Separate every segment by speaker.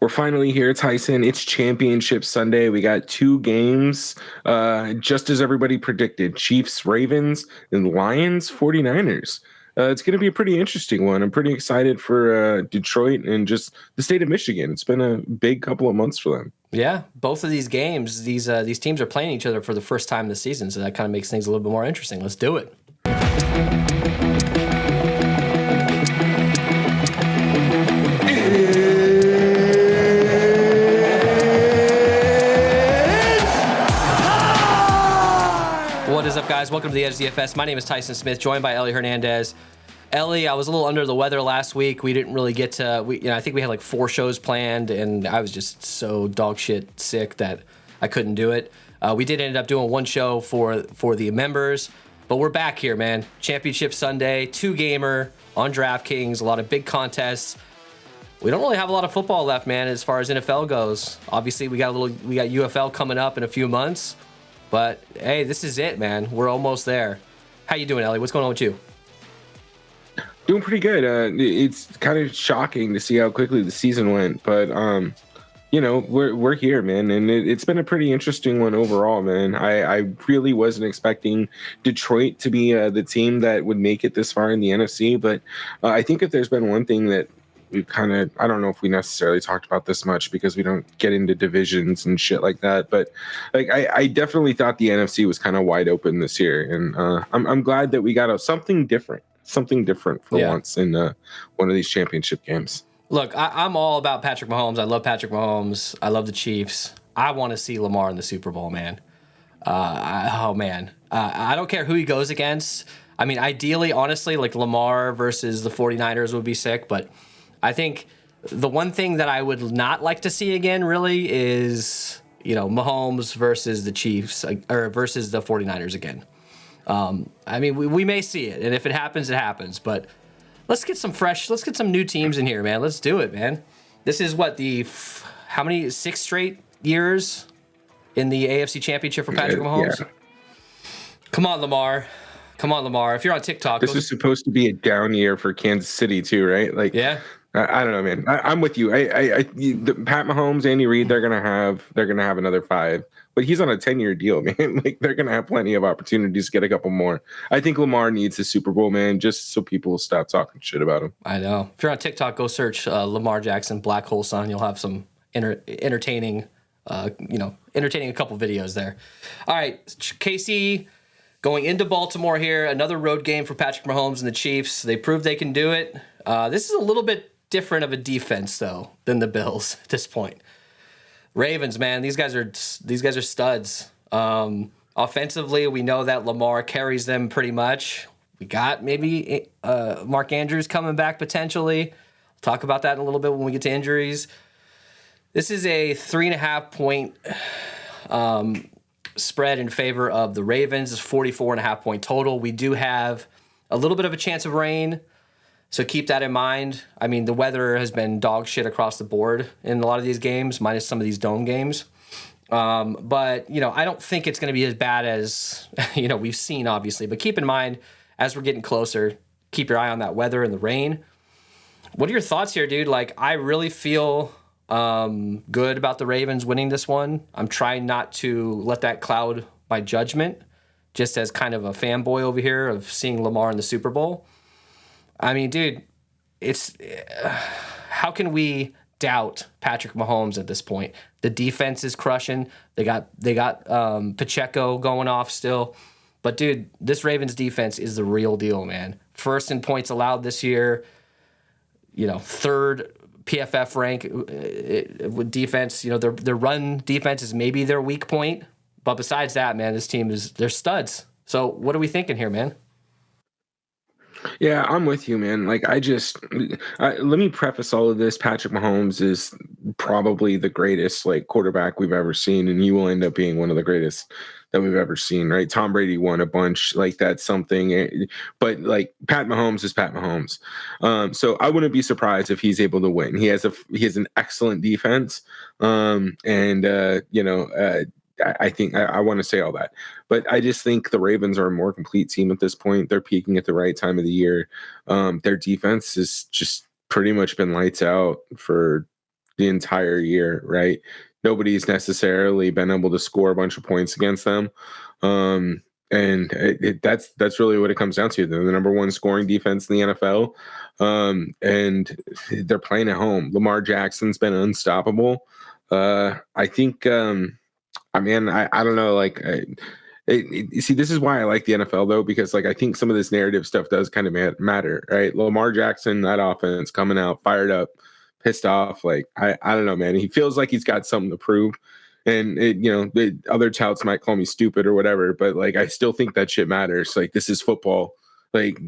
Speaker 1: We're finally here, Tyson. It's Championship Sunday. We got two games, just as everybody predicted. Chiefs, Ravens, and Lions, 49ers. It's going to be a pretty interesting one. I'm pretty excited for Detroit and just the state of Michigan. It's been a big couple of months for them.
Speaker 2: Yeah, both of these games, these teams are playing each other for the first time this season, so that kind of makes things a little bit more interesting. Let's do it. What is up, guys? Welcome to the Edge DFS. My name is Tyson Smith, joined by Ellie Hernandez. Ellie, I was a little under the weather last week. We didn't really get to, I think we had like 4 shows planned, and I was just so dog shit sick that I couldn't do it. We did end up doing one show for the members, but we're back here, man. Championship Sunday, 2-gamer on Draftkings, a lot of big contests. We don't really have a lot of football left, man, as far as NFL goes. Obviously, we got UFL coming up in a few months, but hey, this is it, man. We're almost there. How you doing, Ellie? What's going on with you?
Speaker 1: Doing pretty good. It's kind of shocking to see how quickly the season went, but we're here, man, and it's been a pretty interesting one overall, man. I really wasn't expecting Detroit to be the team that would make it this far in the NFC, but I think if there's been one thing that we've kind of, I don't know if we necessarily talked about this much because we don't get into divisions and shit like that, but like I definitely thought the NFC was kind of wide open this year, and I'm glad that we got something different for once in one of these championship games.
Speaker 2: Look, I'm all about Patrick Mahomes. I love Patrick Mahomes. I love the Chiefs. I want to see Lamar in the Super Bowl, man. I don't care who he goes against. I mean, ideally, honestly, like Lamar versus the 49ers would be sick, but I think the one thing that I would not like to see again really is, Mahomes versus the Chiefs or versus the 49ers again. I mean, we may see it, and if it happens, it happens, but let's get some new teams in here, man. Let's do it, man. This is what, how many, 6 straight years in the AFC Championship for Patrick Mahomes? Yeah. Come on, Lamar. If you're on TikTok.
Speaker 1: This is supposed to be a down year for Kansas City too, right? Like, yeah. I don't know, man. I'm with you. Pat Mahomes, Andy Reid, they're gonna have another 5, but he's on a 10-year deal, man. Like, they're gonna have plenty of opportunities to get a couple more. I think Lamar needs a Super Bowl, man, just so people will stop talking shit about him.
Speaker 2: I know. If you're on TikTok, go search Lamar Jackson Black Hole Sun. You'll have some entertaining a couple videos there. All right, KC going into Baltimore here. Another road game for Patrick Mahomes and the Chiefs. They proved they can do it. This is a little bit different of a defense though than the Bills at this point. Ravens, man, these guys are studs. Offensively, we know that Lamar carries them pretty much. We got maybe Mark Andrews coming back potentially. We'll talk about that in a little bit when we get to injuries. This is a 3.5 point spread in favor of the Ravens. It's 44.5 point total. We do have a little bit of a chance of rain, so keep that in mind. I mean, the weather has been dog shit across the board in a lot of these games, minus some of these dome games. But, I don't think it's going to be as bad as, we've seen, obviously. But keep in mind, as we're getting closer, keep your eye on that weather and the rain. What are your thoughts here, dude? Like, I really feel good about the Ravens winning this one. I'm trying not to let that cloud my judgment, just as kind of a fanboy over here of seeing Lamar in the Super Bowl. I mean, dude, it's how can we doubt Patrick Mahomes at this point? The defense is crushing. They got Pacheco going off still. But, dude, this Ravens defense is the real deal, man. First in points allowed this year, 3rd PFF rank with defense. Their run defense is maybe their weak point. But besides that, man, this team they're studs. So what are we thinking here, man?
Speaker 1: Yeah, I'm with you, man. Like, let me preface all of this. Patrick Mahomes is probably the greatest quarterback we've ever seen, and he will end up being one of the greatest that we've ever seen, right? Tom Brady won a bunch, that's something, but Pat Mahomes is Pat Mahomes. So I wouldn't be surprised if he's able to win. He has an excellent defense, I think I want to say all that, but I just think the Ravens are a more complete team at this point. They're peaking at the right time of the year. Their defense has just pretty much been lights out for the entire year, right? Nobody's necessarily been able to score a bunch of points against them. And that's really what it comes down to. They're the number one scoring defense in the NFL. And they're playing at home. Lamar Jackson's been unstoppable. I think, I don't know, like, see, this is why I like the NFL though, because like I think some of this narrative stuff does kind of matter, right? Lamar Jackson, that offense coming out fired up, pissed off. Like I don't know, man. He feels like he's got something to prove, and the other touts might call me stupid or whatever, but like I still think that shit matters. Like this is football. Like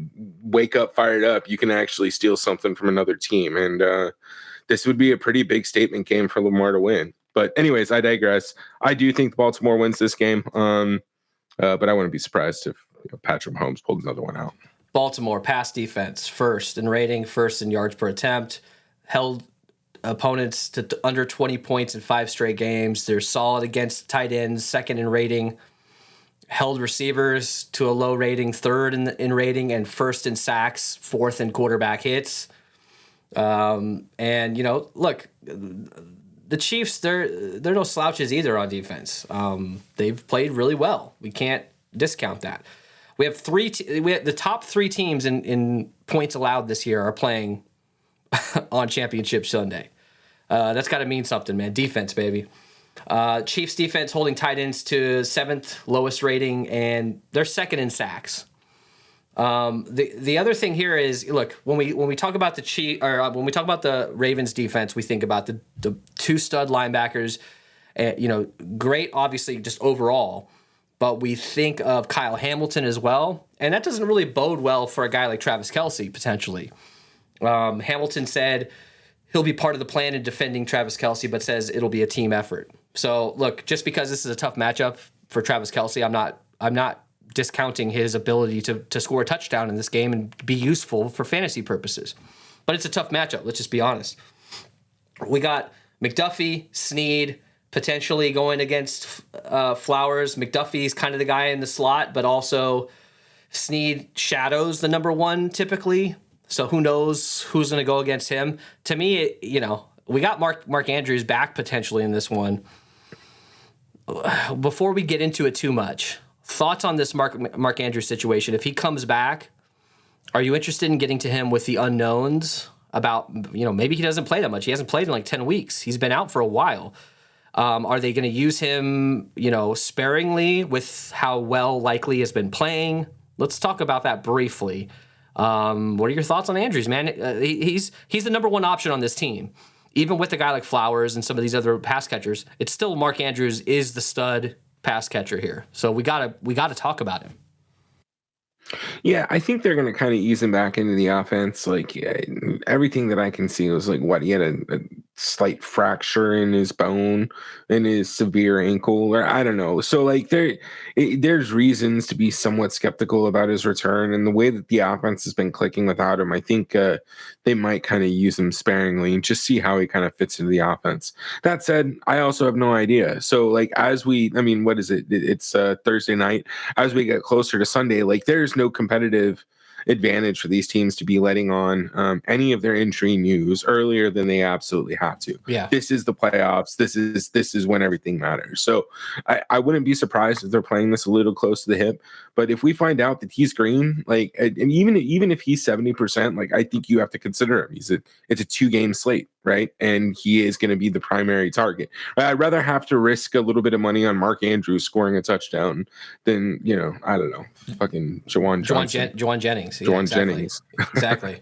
Speaker 1: wake up, fired up. You can actually steal something from another team, and this would be a pretty big statement game for Lamar to win. But anyways, I digress. I do think Baltimore wins this game. But I wouldn't be surprised if Patrick Mahomes pulled another one out.
Speaker 2: Baltimore, pass defense, first in rating, first in yards per attempt, held opponents to under 20 points in 5 straight games. They're solid against tight ends, second in rating, held receivers to a low rating, third in rating, and first in sacks, fourth in quarterback hits. And, look, the Chiefs, they're no slouches either on defense. They've played really well. We can't discount that. We have the top 3 teams in points allowed this year are playing on Championship Sunday. That's got to mean something, man. Defense, baby. Chiefs defense holding tight ends to 7th lowest rating, and they're second in sacks. The other thing here is, look, when we talk about when we talk about the Ravens defense, we think about the 2 stud linebackers, great, obviously, just overall, but we think of Kyle Hamilton as well, and that doesn't really bode well for a guy like Travis Kelce, potentially. Hamilton said he'll be part of the plan in defending Travis Kelce, but says it'll be a team effort. So, look, just because this is a tough matchup for Travis Kelce, I'm not discounting his ability to score a touchdown in this game and be useful for fantasy purposes. But it's a tough matchup, let's just be honest. We got McDuffie, Snead, potentially going against Flowers. McDuffie's kind of the guy in the slot, but also Snead shadows the number 1 typically. So who knows who's going to go against him. To me, we got Mark Andrews back potentially in this one. Before we get into it too much, thoughts on this Mark Andrews situation? If he comes back, are you interested in getting to him with the unknowns about, maybe he doesn't play that much. He hasn't played in like 10 weeks. He's been out for a while. Are they going to use him, sparingly with how well Likely has been playing? Let's talk about that briefly. What are your thoughts on Andrews, man? He's the number 1 option on this team. Even with a guy like Flowers and some of these other pass catchers, it's still Mark Andrews is the stud pass catcher here. So we gotta talk about him.
Speaker 1: Yeah, I think they're going to kind of ease him back into the offense. Like everything that I can see was like he had a slight fracture in his bone and his severe ankle, or I don't know. So like there's reasons to be somewhat skeptical about his return, and the way that the offense has been clicking without him. I think they might kind of use him sparingly and just see how he kind of fits into the offense. That said, I also have no idea. So like what is it? It's Thursday night. As we get closer to Sunday, like there's no competitive advantage for these teams to be letting on any of their injury news earlier than they absolutely have to.
Speaker 2: Yeah, this
Speaker 1: is the playoffs. This is when everything matters. So I wouldn't be surprised if they're playing this a little close to the hip. But if we find out that he's green, like, and even if he's 70%, like I think you have to consider him. It's a 2-game slate, right? And he is going to be the primary target. I'd rather have to risk a little bit of money on Mark Andrews scoring a touchdown than I don't know, fucking Juwan
Speaker 2: Jennings.
Speaker 1: Juwan Jennings.
Speaker 2: Exactly.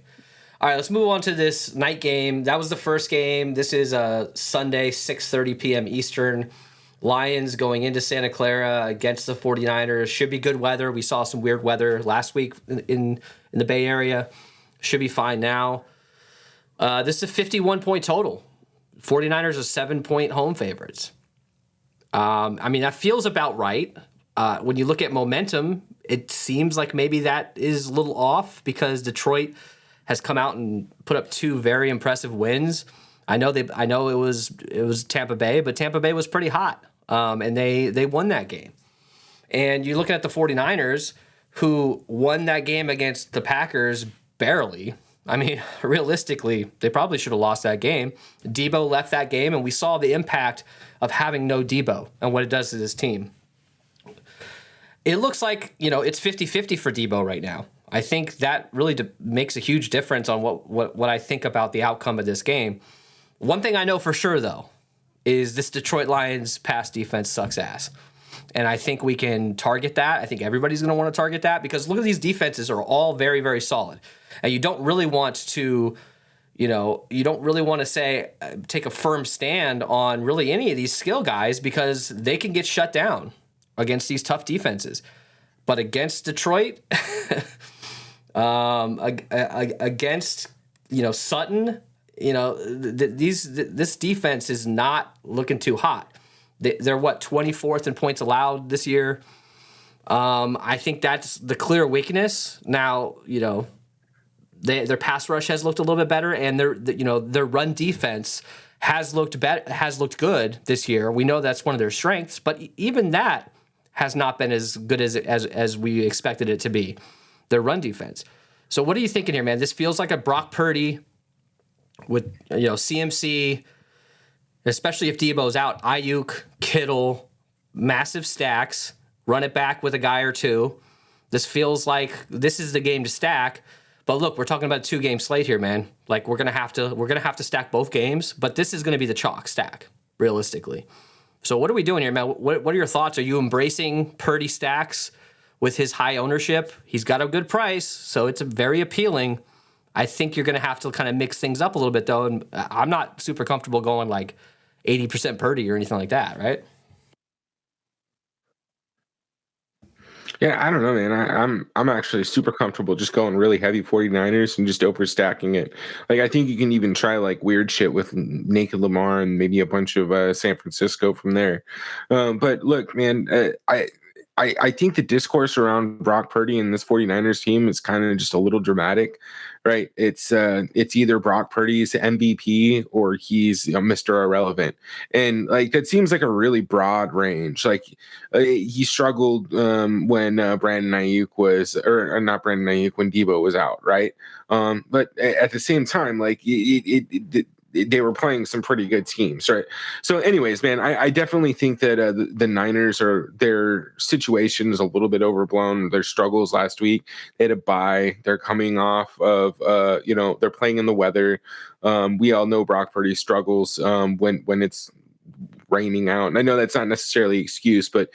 Speaker 2: All right, let's move on to this night game. That was the first game. This is a Sunday, 6:30 p.m. Eastern. Lions going into Santa Clara against the 49ers. Should be good weather. We saw some weird weather last week in the Bay Area. Should be fine now. This is a 51-point total. 49ers are 7-point home favorites. That feels about right. When you look at momentum, it seems like maybe that is a little off because Detroit has come out and put up 2 very impressive wins. I know it was Tampa Bay, but Tampa Bay was pretty hot, and they won that game. And you're looking at the 49ers, who won that game against the Packers barely. I mean, realistically, they probably should have lost that game. Debo left that game, and we saw the impact of having no Debo and what it does to this team. It looks like, it's 50-50 for Debo right now. I think that really makes a huge difference on what I think about the outcome of this game. One thing I know for sure, though, is this Detroit Lions pass defense sucks ass. And I think we can target that. I think everybody's going to want to target that because look at these defenses are all very, very solid. And you don't really want to, say, take a firm stand on really any of these skill guys because they can get shut down against these tough defenses. But against Detroit, against, Sutton, this defense is not looking too hot. They're 24th in points allowed this year. I think that's the clear weakness. Now, their pass rush has looked a little bit better, and their run defense has looked good this year. We know that's one of their strengths, but even that has not been as good as we expected it to be. Their run defense. So what are you thinking here, man? This feels like a Brock Purdy with CMC. Especially if Debo's out, Ayuk, Kittle, massive stacks, run it back with a guy or two. This feels like this is the game to stack. But look, we're talking about a 2-game slate here, man. Like we're gonna have to stack both games, but this is gonna be the chalk stack, realistically. So what are we doing here, man? What are your thoughts? Are you embracing Purdy stacks with his high ownership? He's got a good price, so it's very appealing. I think you're gonna have to kind of mix things up a little bit though, and I'm not super comfortable going like 80% Purdy or anything like that, right?
Speaker 1: Yeah, I don't know, man. I'm actually super comfortable just going really heavy 49ers and just overstacking it. Like I think you can even try like weird shit with naked Lamar and maybe a bunch of San Francisco from there. But look, man, I think the discourse around Brock Purdy and this 49ers team is kind of just a little dramatic, right? It's either Brock Purdy's MVP or he's Mr. Irrelevant. And like that seems like a really broad range. Like he struggled when Brandon Ayuk was or not Brandon Ayuk when Debo was out, right? But at the same time, like they were playing some pretty good teams, right? So, anyways, man, I definitely think that the Niners their situation is a little bit overblown. Their struggles last week, they had a bye. They're coming off of, they're playing in the weather. We all know Brock Purdy struggles when it's raining out. And I know that's not necessarily an excuse, but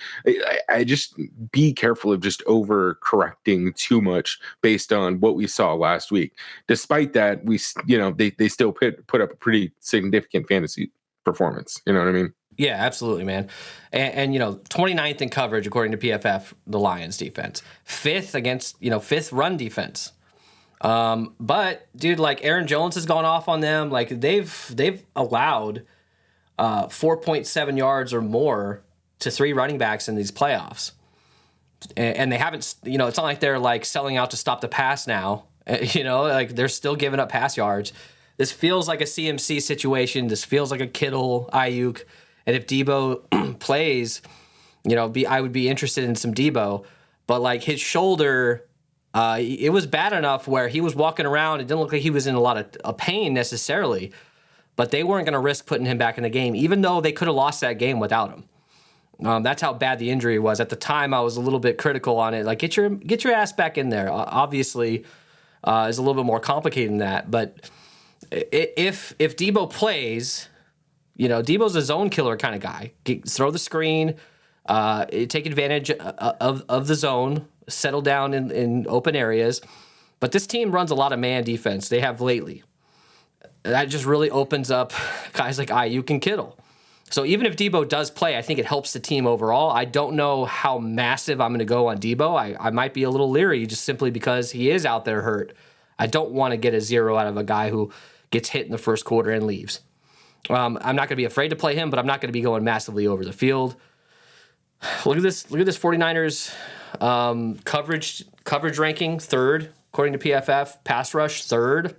Speaker 1: I just be careful of just over correcting too much based on what we saw last week. Despite that, they still put up a pretty significant fantasy performance. You know what I mean?
Speaker 2: Yeah, absolutely, man. And 29th in coverage according to PFF, the Lions defense. Fifth run defense. But dude, like Aaron Jones has gone off on them. Like they've allowed 4.7 yards or more to 3 running backs in these playoffs. And they haven't, it's not like they're like selling out to stop the pass now. Like they're still giving up pass yards. This feels like a CMC situation. This feels like a Kittle, Ayuk. And if Debo plays, I would be interested in some Debo. But like his shoulder, it was bad enough where he was walking around. It didn't look like he was in a lot of pain necessarily. But they weren't going to risk putting him back in the game, even though they could have lost that game without him. That's how bad the injury was. At the time, I was a little bit critical on it. Like, get your ass back in there. Obviously, is a little bit more complicated than that. But if Debo plays, Debo's a zone killer kind of guy. Throw the screen, take advantage of the zone, settle down in open areas. But this team runs a lot of man defense. They have lately. That just really opens up guys like Ayuk and Kittle. So even if Debo does play, I think it helps the team overall. I don't know how massive I'm going to go on Debo. I might be a little leery just simply because he is out there hurt. I don't want to get a 0 out of a guy who gets hit in the first quarter and leaves. I'm not going to be afraid to play him, but I'm not going to be going massively over the field. Look at this 49ers coverage ranking, 3rd, according to PFF. Pass rush, 3rd.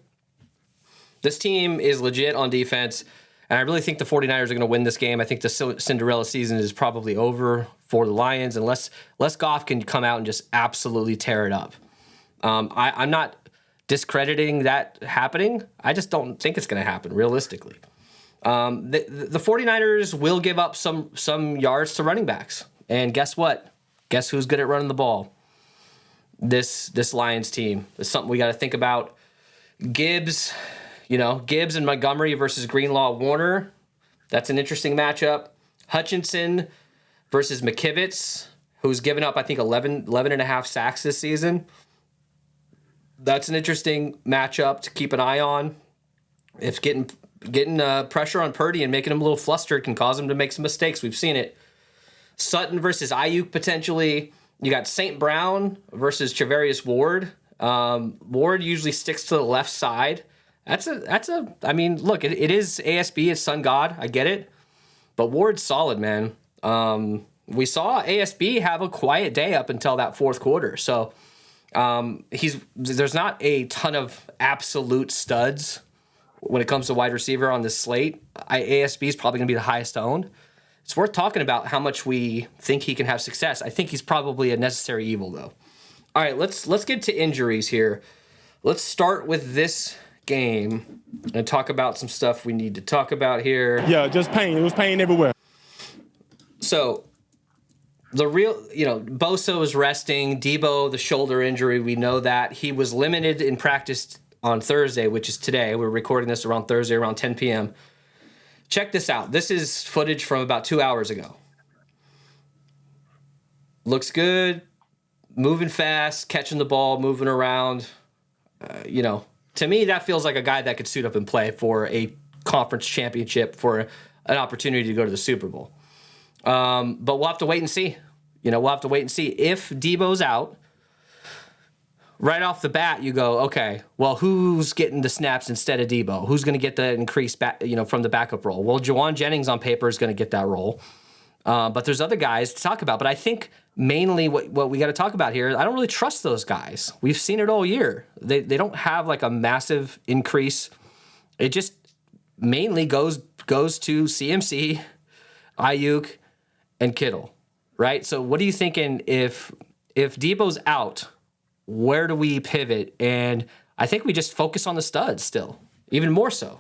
Speaker 2: This team is legit on defense, and I really think the 49ers are going to win this game. I think the Cinderella season is probably over for the Lions unless Goff can come out and just absolutely tear it up. I'm not discrediting that happening. I just don't think it's going to happen realistically. The 49ers will give up some yards to running backs. And guess what? Guess who's good at running the ball? This Lions team. It's something we got to think about. Gibbs and Montgomery versus Greenlaw Warner. That's an interesting matchup. Hutchinson versus McKivitz, who's given up, I think, 11 and a half sacks this season. That's an interesting matchup to keep an eye on. If getting pressure on Purdy and making him a little flustered can cause him to make some mistakes. We've seen it. Sutton versus Ayuk potentially. You got St. Brown versus Charvarius Ward. Ward usually sticks to the left side. I mean, look, it is ASB, it's Sun God. I get it. But Ward's solid, man. We saw ASB have a quiet day up until that fourth quarter. So there's not a ton of absolute studs when it comes to wide receiver on this slate. ASB is probably going to be the highest owned. It's worth talking about how much we think he can have success. I think he's probably a necessary evil, though. All right, let's get to injuries here. Let's start with this game and talk about some stuff we need to talk about here.
Speaker 3: Yeah, just pain. It was pain everywhere.
Speaker 2: So Bosa was resting. Debo, the shoulder injury, we know that. He was limited in practice on Thursday, which is today. We're recording this around Thursday, around 10 p.m. Check this out. This is footage from about 2 hours ago. Looks good. Moving fast, catching the ball, moving around. To me, that feels like a guy that could suit up and play for a conference championship, for an opportunity to go to the Super Bowl. But we'll have to wait and see. We'll have to wait and see. If Debo's out, right off the bat, you go, okay, well, who's getting the snaps instead of Debo? Who's going to get the increase from the backup role? Well, Jawan Jennings on paper is going to get that role. But there's other guys to talk about. But I think mainly what we got to talk about here, I don't really trust those guys. We've seen it all year. They don't have like a massive increase. It just mainly goes to CMC, Ayuk, and Kittle, right? So what are you thinking if Debo's out? Where do we pivot? And I think we just focus on the studs still, even more so.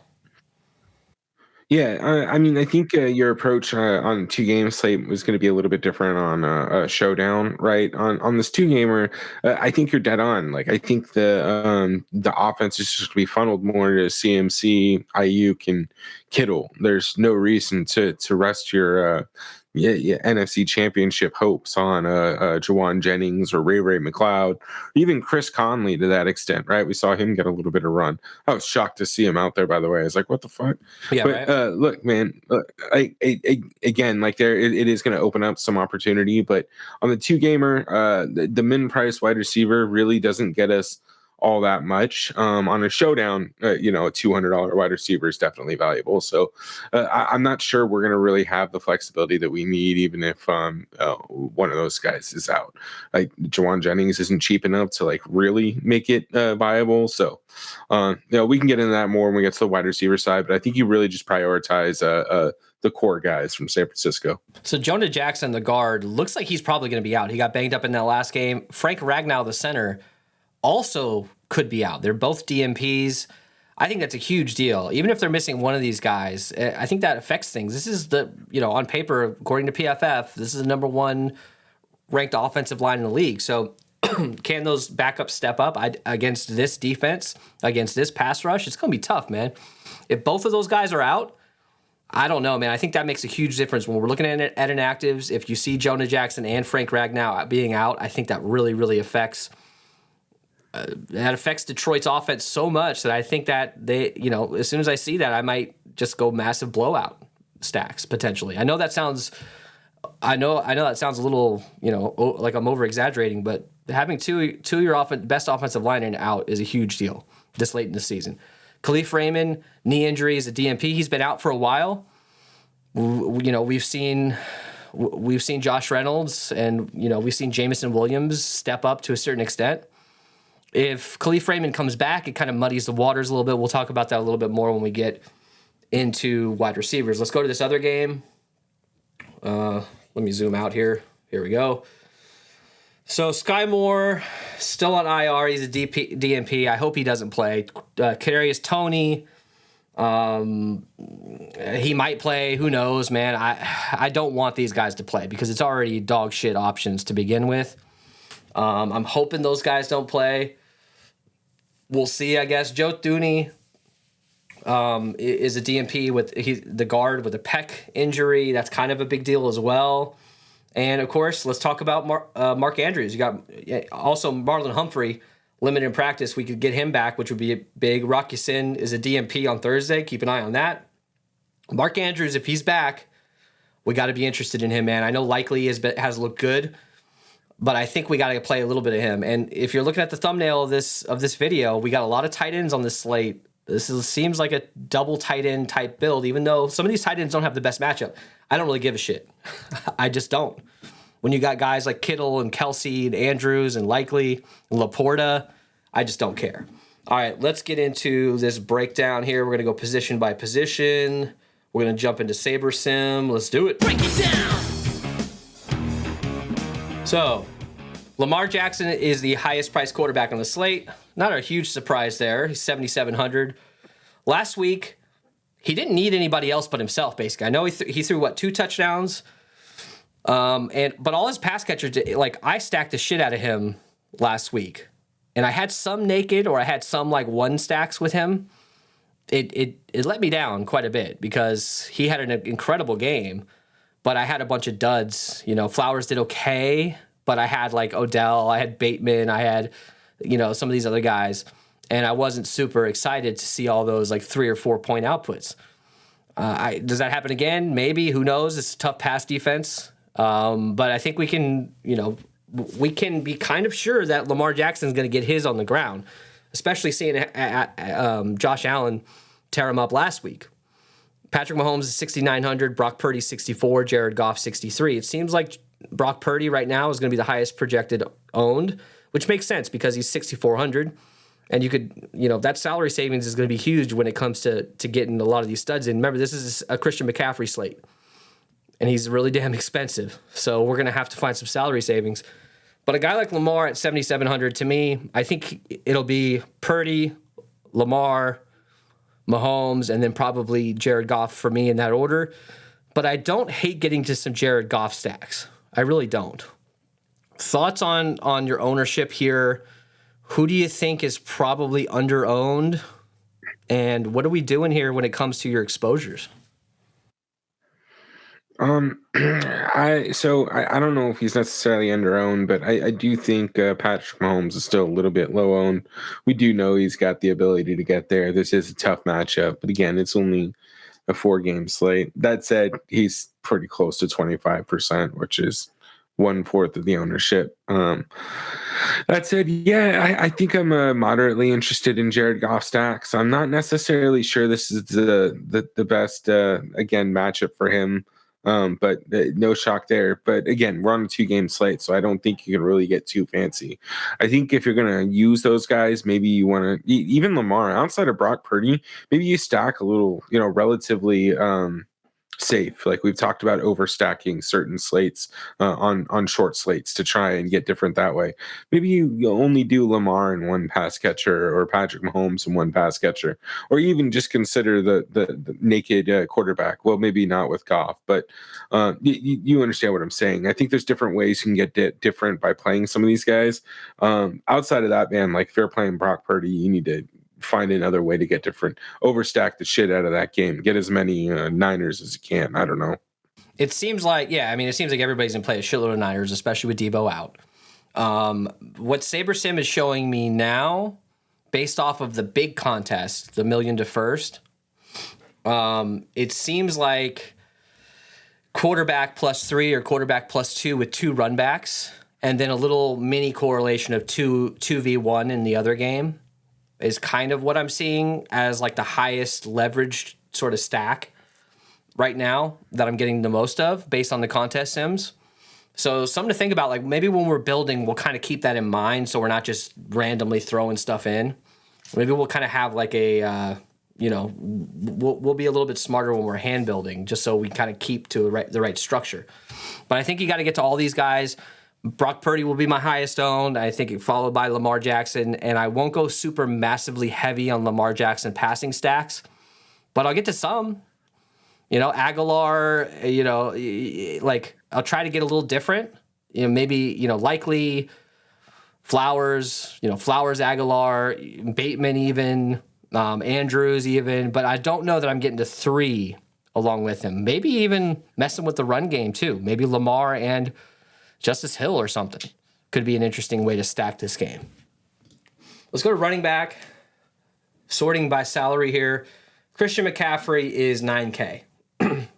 Speaker 1: Yeah, I mean, I think your approach on 2-game slate was going to be a little bit different on a showdown, right? On this 2-gamer, I think you're dead on. Like, I think the offense is just going to be funneled more to CMC, Ayuk, and Kittle. There's no reason to rest your NFC Championship hopes on Jawan Jennings or Ray McLeod, or even Chris Conley to that extent, right? We saw him get a little bit of run. I was shocked to see him out there, by the way. I was like, what the fuck?
Speaker 2: Yeah,
Speaker 1: but
Speaker 2: right.
Speaker 1: Look, man, again, like it is going to open up some opportunity, but on the 2-gamer, the min price wide receiver really doesn't get us all that much. On a showdown, a $200 wide receiver is definitely valuable. So I'm not sure we're going to really have the flexibility that we need, even if one of those guys is out. Like Jawan Jennings isn't cheap enough to like really make it viable. So we can get into that more when we get to the wide receiver side. But I think you really just prioritize the core guys from San Francisco.
Speaker 2: So Jonah Jackson, the guard, looks like he's probably going to be out. He got banged up in that last game. Frank Ragnow, the center, also could be out. They're both DMPs. I think that's a huge deal. Even if they're missing one of these guys, I think that affects things. This is on paper, according to PFF, this is the number 1 ranked offensive line in the league. So can those backups step up against this defense, against this pass rush? It's going to be tough, man. If both of those guys are out, I don't know, man. I think that makes a huge difference when we're looking at inactives. If you see Jonah Jackson and Frank Ragnow being out, I think that really, really affects Detroit's offense so much that I think that they, as soon as I see that, I might just go massive blowout stacks potentially. I know that sounds a little, like I'm over exaggerating, but having two of your best offensive linemen out is a huge deal this late in the season. Khalif Raymond, knee injury, is a DMP. He's been out for a while. We've seen Josh Reynolds and we've seen Jamison Williams step up to a certain extent. If Khalif Raymond comes back, it kind of muddies the waters a little bit. We'll talk about that a little bit more when we get into wide receivers. Let's go to this other game. Let me zoom out here. Here we go. So Sky Moore still on IR. He's a DNP. I hope he doesn't play. Kadarius Toney, he might play. Who knows, man? I don't want these guys to play because it's already dog shit options to begin with. I'm hoping those guys don't play. We'll see, I guess. Joe Thuney is a DNP with the guard with a pec injury. That's kind of a big deal as well. And, of course, let's talk about Mark Andrews. You got also Marlon Humphrey, limited in practice. We could get him back, which would be big. Rocky Sin is a DNP on Thursday. Keep an eye on that. Mark Andrews, if he's back, we got to be interested in him, man. I know Likely has looked good, but I think we got to play a little bit of him. And if you're looking at the thumbnail of this video, we got a lot of tight ends on this slate. Seems like a double tight end type build, even though some of these tight ends don't have the best matchup. I don't really give a shit. I just don't. When you got guys like Kittle and Kelsey and Andrews and Likely and Laporta, I just don't care. All right, let's get into this breakdown here. We're going to go position by position. We're going to jump into Saber Sim. Let's do it. Break it down. So, Lamar Jackson is the highest priced quarterback on the slate. Not a huge surprise there. He's 7,700. Last week, he didn't need anybody else but himself, basically. I know he threw, 2 touchdowns? But all his pass catchers did, I stacked the shit out of him last week. And I had some naked or I had some, 1 stacks with him. It let me down quite a bit because he had an incredible game. But I had a bunch of duds. Flowers did okay. But I had Odell, I had Bateman, I had, some of these other guys. And I wasn't super excited to see all those 3 or 4 point outputs. Does that happen again? Maybe. Who knows? It's a tough pass defense. But I think we can be kind of sure that Lamar Jackson is going to get his on the ground, especially seeing Josh Allen tear him up last week. Patrick Mahomes is 6,900, Brock Purdy 64, Jared Goff 63. It seems like Brock Purdy right now is going to be the highest projected owned, which makes sense because he's 6,400. And you could, that salary savings is going to be huge when it comes to getting a lot of these studs in. Remember, this is a Christian McCaffrey slate, and he's really damn expensive. So we're going to have to find some salary savings. But a guy like Lamar at 7,700, to me, I think it'll be Purdy, Lamar, Mahomes, and then probably Jared Goff for me in that order. But I don't hate getting to some Jared Goff stacks. I really don't. Thoughts on your ownership here? Who do you think is probably under-owned? And what are we doing here when it comes to your exposures?
Speaker 1: I don't know if he's necessarily under-owned, but I do think Patrick Mahomes is still a little bit low-owned. We do know he's got the ability to get there. This is a tough matchup, but again, it's only a 4-game slate. That said, he's pretty close to 25%, which is 1/4 of the ownership. That said, yeah, I think I'm moderately interested in Jared Goff stacks. I'm not necessarily sure this is the best again matchup for him. But no shock there. But again, we're on a 2-game slate, so I don't think you can really get too fancy. I think if you're going to use those guys, maybe you want to, even Lamar, outside of Brock Purdy, maybe you stack a little, relatively safe. Like we've talked about overstacking certain slates on short slates to try and get different that way. Maybe you only do Lamar and 1 pass catcher, or Patrick Mahomes and 1 pass catcher, or even just consider the naked quarterback. Well, maybe not with Goff, but you understand what I'm saying. I think there's different ways you can get different by playing some of these guys. Outside of that, man, like if you're playing Brock Purdy, you need to find another way to get different, overstack the shit out of that game, get as many Niners as you can. I don't know.
Speaker 2: It seems like everybody's gonna play a shitload of Niners, especially with Debo out. What Saber Sim is showing me now, based off of the big contest, the million to first, it seems like quarterback +3 or quarterback +2 with 2 run backs, and then a little mini correlation of 2v1 in the other game is kind of what I'm seeing as the highest leveraged sort of stack right now that I'm getting the most of based on the contest sims. So something to think about, maybe when we're building, we'll kind of keep that in mind so we're not just randomly throwing stuff in. Maybe we'll kind of have we'll be a little bit smarter when we're hand building just so we kind of keep to the right structure. But I think you got to get to all these guys. Brock Purdy will be my highest owned. I think followed by Lamar Jackson, and I won't go super massively heavy on Lamar Jackson passing stacks, but I'll get to some. Aguilar, like I'll try to get a little different. Maybe, likely Flowers, Flowers, Aguilar, Bateman even, Andrews even, but I don't know that I'm getting to 3 along with him. Maybe even messing with the run game too. Maybe Lamar and Justice Hill or something. Could be an interesting way to stack this game. Let's go to running back. Sorting by salary here. Christian McCaffrey is $9K.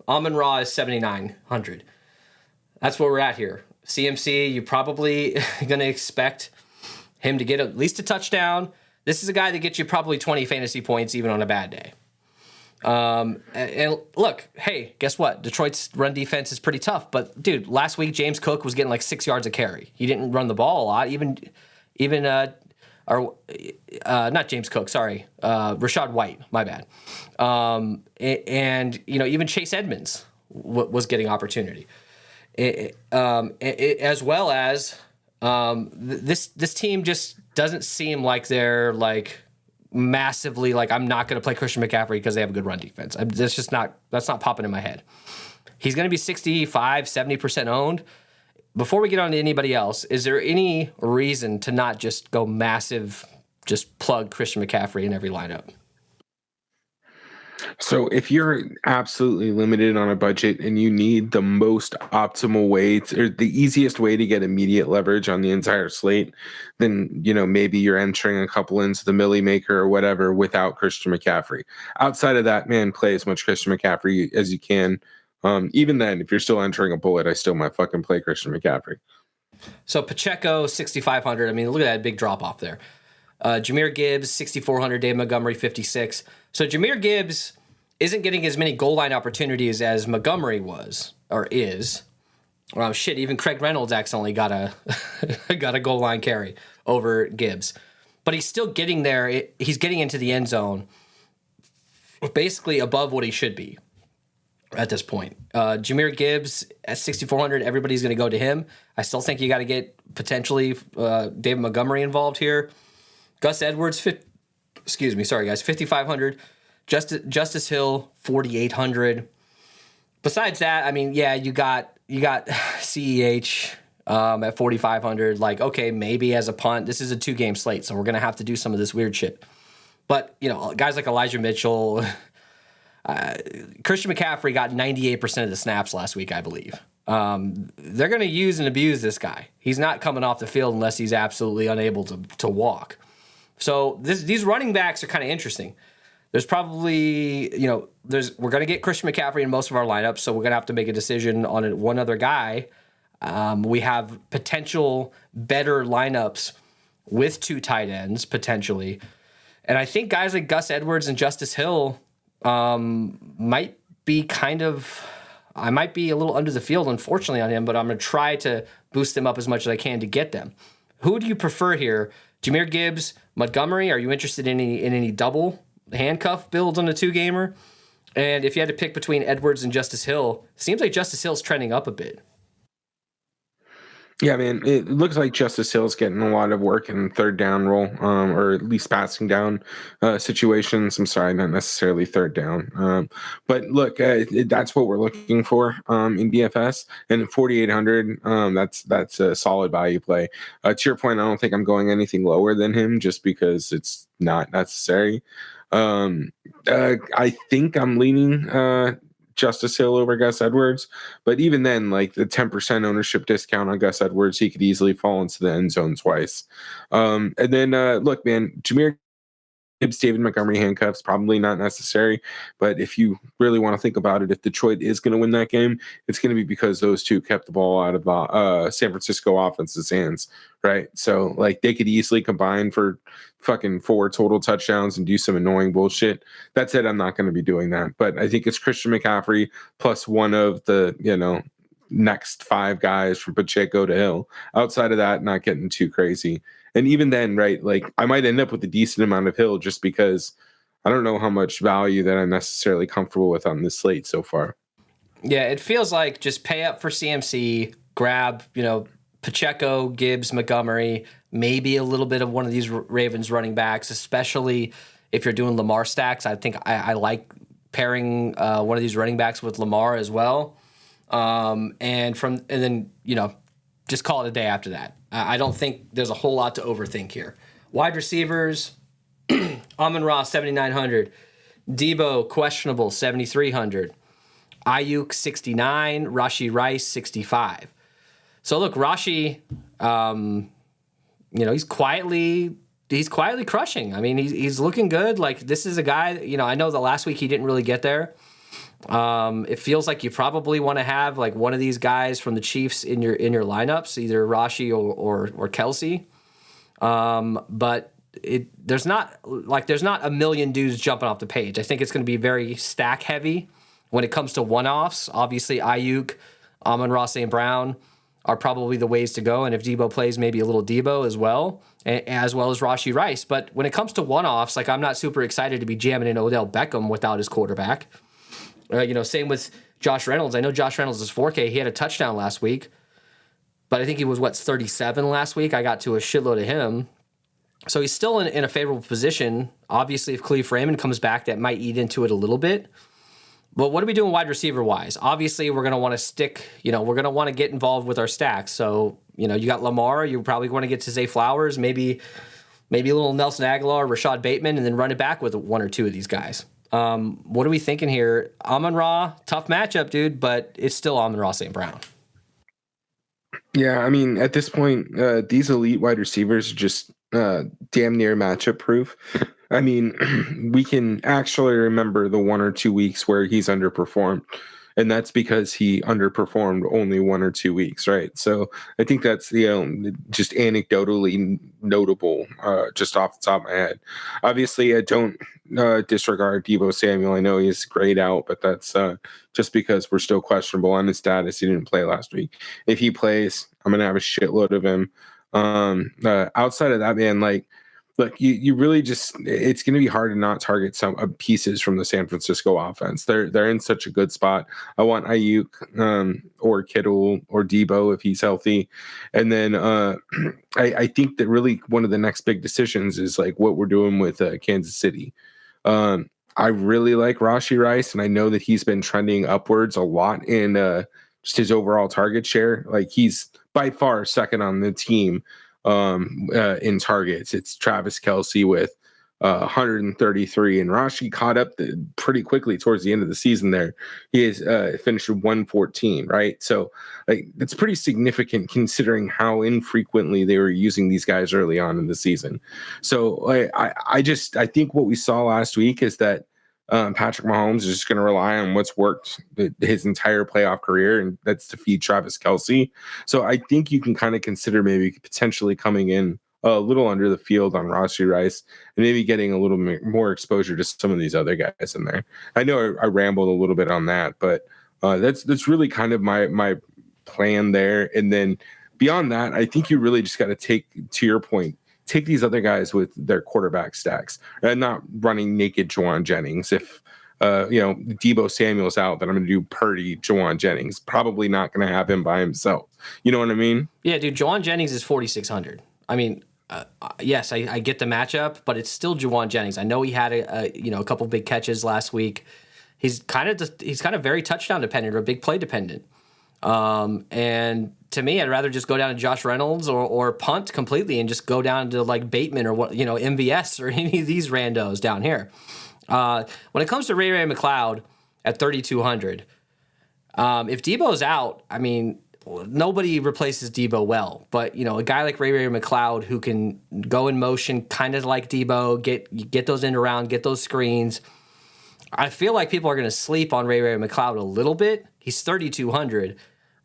Speaker 2: Amon-Ra is $7,900. That's where we're at here. CMC, you're probably going to expect him to get at least a touchdown. This is a guy that gets you probably 20 fantasy points even on a bad day. And look, hey, guess what? Detroit's run defense is pretty tough. But, dude, last week James Cook was getting like 6 yards a carry. He didn't run the ball a lot. Not James Cook, sorry. Rashad White, my bad. And even Chase Edmonds was getting opportunity. As well as this team just doesn't seem like they're like massively like I'm not going to play Christian McCaffrey because they have a good run defense. That's not popping in my head. He's going to be 65-70% owned. Before we get on to anybody else, is there any reason to not just go massive, just plug Christian McCaffrey in every lineup?
Speaker 1: So if you're absolutely limited on a budget and you need the most optimal way or the easiest way to get immediate leverage on the entire slate, then, maybe you're entering a couple into the Millie Maker or whatever without Christian McCaffrey. Outside of that, man, play as much Christian McCaffrey as you can. Even then, if you're still entering a bullet, I still might fucking play Christian McCaffrey.
Speaker 2: So Pacheco, 6,500. I mean, look at that big drop off there. Jahmyr Gibbs, 6,400. Dave Montgomery, 56. So Jahmyr Gibbs isn't getting as many goal line opportunities as Montgomery was or is. Well, shit, even Craig Reynolds accidentally got a goal line carry over Gibbs. But he's still getting there. He's getting into the end zone basically above what he should be at this point. Jahmyr Gibbs at 6,400, everybody's going to go to him. I still think you got to get potentially David Montgomery involved here. Gus Edwards, 5,500. Justice Hill, 4,800. Besides that, I mean, yeah, you got CEH at 4,500. Like, okay, maybe as a punt. This is a 2-game slate, so we're gonna have to do some of this weird shit. But guys like Elijah Mitchell, Christian McCaffrey got 98% of the snaps last week, I believe. They're gonna use and abuse this guy. He's not coming off the field unless he's absolutely unable to walk. So these running backs are kind of interesting. There's probably, we're going to get Christian McCaffrey in most of our lineups, so we're going to have to make a decision on one other guy. We have potential better lineups with 2 tight ends, potentially. And I think guys like Gus Edwards and Justice Hill might be I might be a little under the field, unfortunately, on him, but I'm going to try to boost them up as much as I can to get them. Who do you prefer here? Jahmyr Gibbs, Montgomery? Are you interested in any double handcuff builds on a 2-gamer? And if you had to pick between Edwards and Justice Hill, seems like Justice Hill's trending up a bit.
Speaker 1: Yeah, man, it looks like Justice Hill's getting a lot of work in third down role, or at least passing down situations. I'm sorry, not necessarily third down. But look, that's what we're looking for in DFS. And at 4,800, that's a solid value play. To your point, I don't think I'm going anything lower than him just because it's not necessary. I think I'm leaning Justice Hill over Gus Edwards, but even then, like the 10% ownership discount on Gus Edwards, he could easily fall into the end zone twice. And then look, man, Jahmyr Gibbs, David Montgomery handcuffs, probably not necessary. But if you really want to think about it, if Detroit is going to win that game, it's going to be because those two kept the ball out of San Francisco offense's hands, right? So like they could easily combine for fucking 4 total touchdowns and do some annoying bullshit. That said, I'm not going to be doing that. But I think it's Christian McCaffrey plus one of the, next 5 guys from Pacheco to Hill. Outside of that, not getting too crazy. And even then, right, like I might end up with a decent amount of Hill just because I don't know how much value that I'm necessarily comfortable with on this slate so far.
Speaker 2: Yeah, it feels like just pay up for CMC, grab, Pacheco, Gibbs, Montgomery, maybe a little bit of one of these Ravens running backs, especially if you're doing Lamar stacks. I think I like pairing one of these running backs with Lamar as well. And then, just call it a day after that. I don't think there's a whole lot to overthink here. Wide receivers, Amon-Ra, 7,900. Debo, questionable, 7,300. Ayuk, 69. Rashee Rice, 65. So look, Rashee, he's quietly crushing. I mean, he's looking good. Like, this is a guy, I know the last week he didn't really get there. It feels like you probably want to have like one of these guys from the Chiefs in your lineups, either Rashee or Kelsey. But there's not a million dudes jumping off the page. I think it's going to be very stack heavy when it comes to one-offs. Obviously, Ayuk, Amon-Ra St. Brown are probably the ways to go. And if Debo plays, maybe a little Debo as well as Rashee Rice. But when it comes to one-offs, like, I'm not super excited to be jamming in Odell Beckham without his quarterback. Same with Josh Reynolds. I know Josh Reynolds is 4K. He had a touchdown last week, but I think he was 37 last week. I got to a shitload of him. So he's still in a favorable position. Obviously, if Khalif Raymond comes back, that might eat into it a little bit. But what are we doing wide receiver wise? Obviously, we're going to want to stick, we're going to want to get involved with our stacks. So, you got Lamar, you probably want to get to Zay Flowers, maybe a little Nelson Aguilar, Rashad Bateman, and then run it back with one or two of these guys. What are we thinking here? Amon-Ra, tough matchup, dude, but it's still Amon-Ra St. Brown.
Speaker 1: Yeah, I mean, at this point, these elite wide receivers are just damn near matchup proof. I mean, we can actually remember the 1 or 2 weeks where he's underperformed, and that's because he underperformed only 1 or 2 weeks, right? So I think that's just anecdotally notable, just off the top of my head. Obviously, I don't disregard Deebo Samuel. I know he's grayed out, but that's just because we're still questionable on his status. He didn't play last week. If he plays, I'm gonna have a shitload of him. Outside of that, man, like, look, you really just, it's going to be hard to not target some pieces from the San Francisco offense. They're in such a good spot. I want Ayuk or Kittle or Debo if he's healthy. And then I think that really one of the next big decisions is like what we're doing with Kansas City. I really like Rashee Rice, and I know that he's been trending upwards a lot in just his overall target share. Like, he's by far second on the team in targets. It's Travis Kelce with 133, and Rashee caught up pretty quickly towards the end of the season there. He is finished with 114, right? So like, that's pretty significant considering how infrequently they were using these guys early on in the season. So I think what we saw last week is that Patrick Mahomes is just going to rely on what's worked his entire playoff career, and that's to feed Travis Kelce. So I think you can kind of consider maybe potentially coming in a little under the field on Rashee Rice and maybe getting a little more exposure to some of these other guys in there. I know I rambled a little bit on that, but that's really kind of my plan there. And then beyond that, I think you really just got to take, to your point, take these other guys with their quarterback stacks and not running naked Juwan Jennings. If Deebo Samuel's out, then I'm going to do Purdy, Juwan Jennings. Probably not going to have him by himself. You know what I mean?
Speaker 2: Yeah, dude. Juwan Jennings is 4,600. I mean, yes, I get the matchup, but it's still Juwan Jennings. I know he had a couple big catches last week. He's kind of very touchdown dependent or big play dependent. And to me, I'd rather just go down to Josh Reynolds or punt completely and just go down to like Bateman or MVS or any of these randos down here. When it comes to Ray McCloud at 3,200, if Debo's out, I mean, nobody replaces Debo well, but a guy like Ray McCloud who can go in motion, kind of like Debo, get those end around, get those screens. I feel like people are going to sleep on Ray McCloud a little bit. He's 3,200.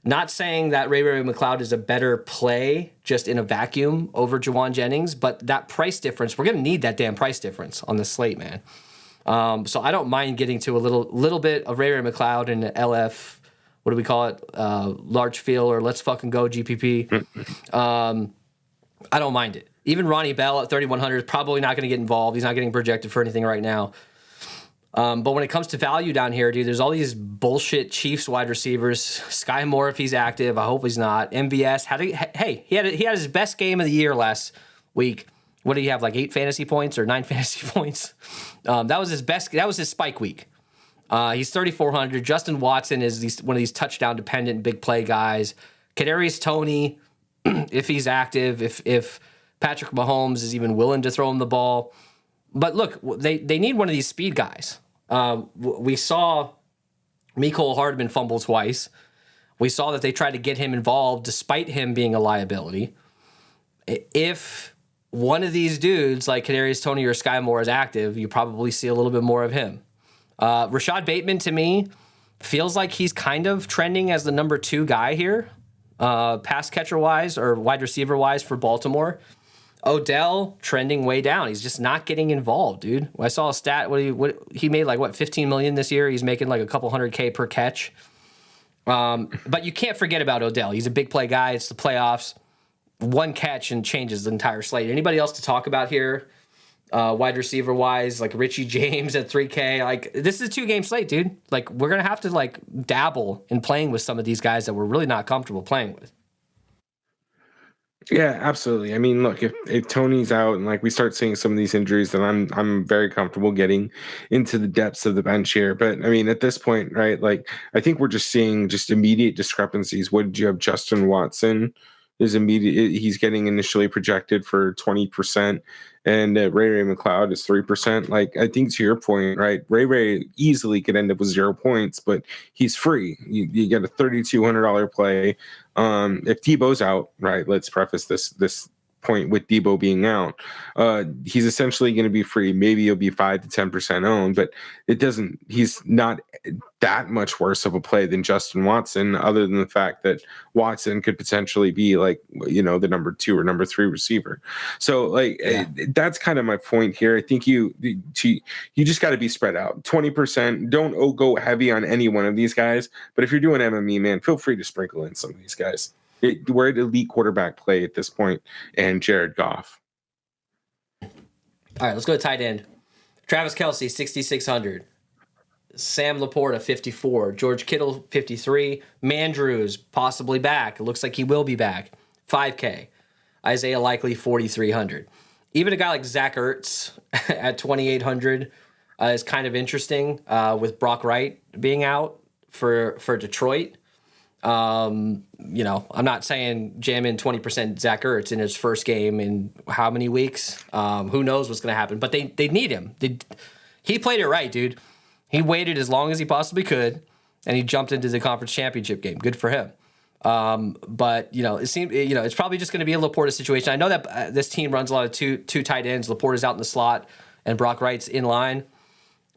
Speaker 2: Not saying that Ray McCloud is a better play just in a vacuum over Juwan Jennings, but that price difference, we're going to need that damn price difference on the slate, man. So I don't mind getting to a little bit of Ray McCloud in the LF, what do we call it? Large field or let's fucking go GPP. I don't mind it. Even Ronnie Bell at 3,100 is probably not going to get involved. He's not getting projected for anything right now. But when it comes to value down here, dude, there's all these bullshit Chiefs wide receivers. Sky Moore, if he's active, I hope he's not. MVS, he had his best game of the year last week. What did he have, like 8 fantasy points or 9 fantasy points? That was his best. That was his spike week. He's 3,400. Justin Watson is one of these touchdown dependent big play guys. Kadarius Toney, if he's active, if Patrick Mahomes is even willing to throw him the ball. But look, they need one of these speed guys. We saw Mecole Hardman fumble twice. We saw that they tried to get him involved despite him being a liability. If one of these dudes like Kadarius Toney or Sky Moore is active, you probably see a little bit more of him. Rashad Bateman, to me, feels like he's kind of trending as the number 2 guy here, pass catcher-wise or wide receiver-wise for Baltimore. Odell trending way down. He's just not getting involved, dude. I saw a stat. He made like 15 million this year. He's making like a couple $100K per catch. But you can't forget about Odell. He's a big play guy. It's the playoffs. One catch and changes the entire slate. Anybody else to talk about here? Wide receiver wise, like Richie James at 3K. Like, this is a 2-game slate, dude. Like, we're gonna have to like dabble in playing with some of these guys that we're really not comfortable playing with.
Speaker 1: Yeah, absolutely. I mean, look, if Tony's out and like we start seeing some of these injuries, then I'm very comfortable getting into the depths of the bench here. But I mean, at this point, right, like I think we're just seeing just immediate discrepancies. What did you have? Justin Watson is immediate. He's getting initially projected for 20%, and Ray McLeod is 3%. Like, I think to your point, right, Ray easily could end up with 0 points, but he's free. You get a $3,200 play. If Debo's out, right, let's preface this point with Debo being out, he's essentially going to be free. Maybe he'll be 5 to 10% owned, but he's not that much worse of a play than Justin Watson, other than the fact that Watson could potentially be like, the number 2 or number 3 receiver. So like, that's kind of my point here. I think you just got to be spread out. 20%. Don't go heavy on any one of these guys, but if you're doing MME, man, feel free to sprinkle in some of these guys. We're at elite quarterback play at this point, and Jared Goff.
Speaker 2: All right, let's go to tight end. Travis Kelce, 6,600. Sam Laporta, 54. George Kittle, 53. Mandrews, possibly back. It looks like he will be back. 5K. Isaiah Likely, 4,300. Even a guy like Zach Ertz at 2,800 is kind of interesting with Brock Wright being out for Detroit. I'm not saying jam in 20% Zach Ertz in his first game in how many weeks? Who knows what's going to happen? But they need him. He played it right, dude. He waited as long as he possibly could, and he jumped into the conference championship game. Good for him. But it seemed it's probably just going to be a Laporta situation. I know that this team runs a lot of two tight ends. Laporta's out in the slot, and Brock Wright's in line.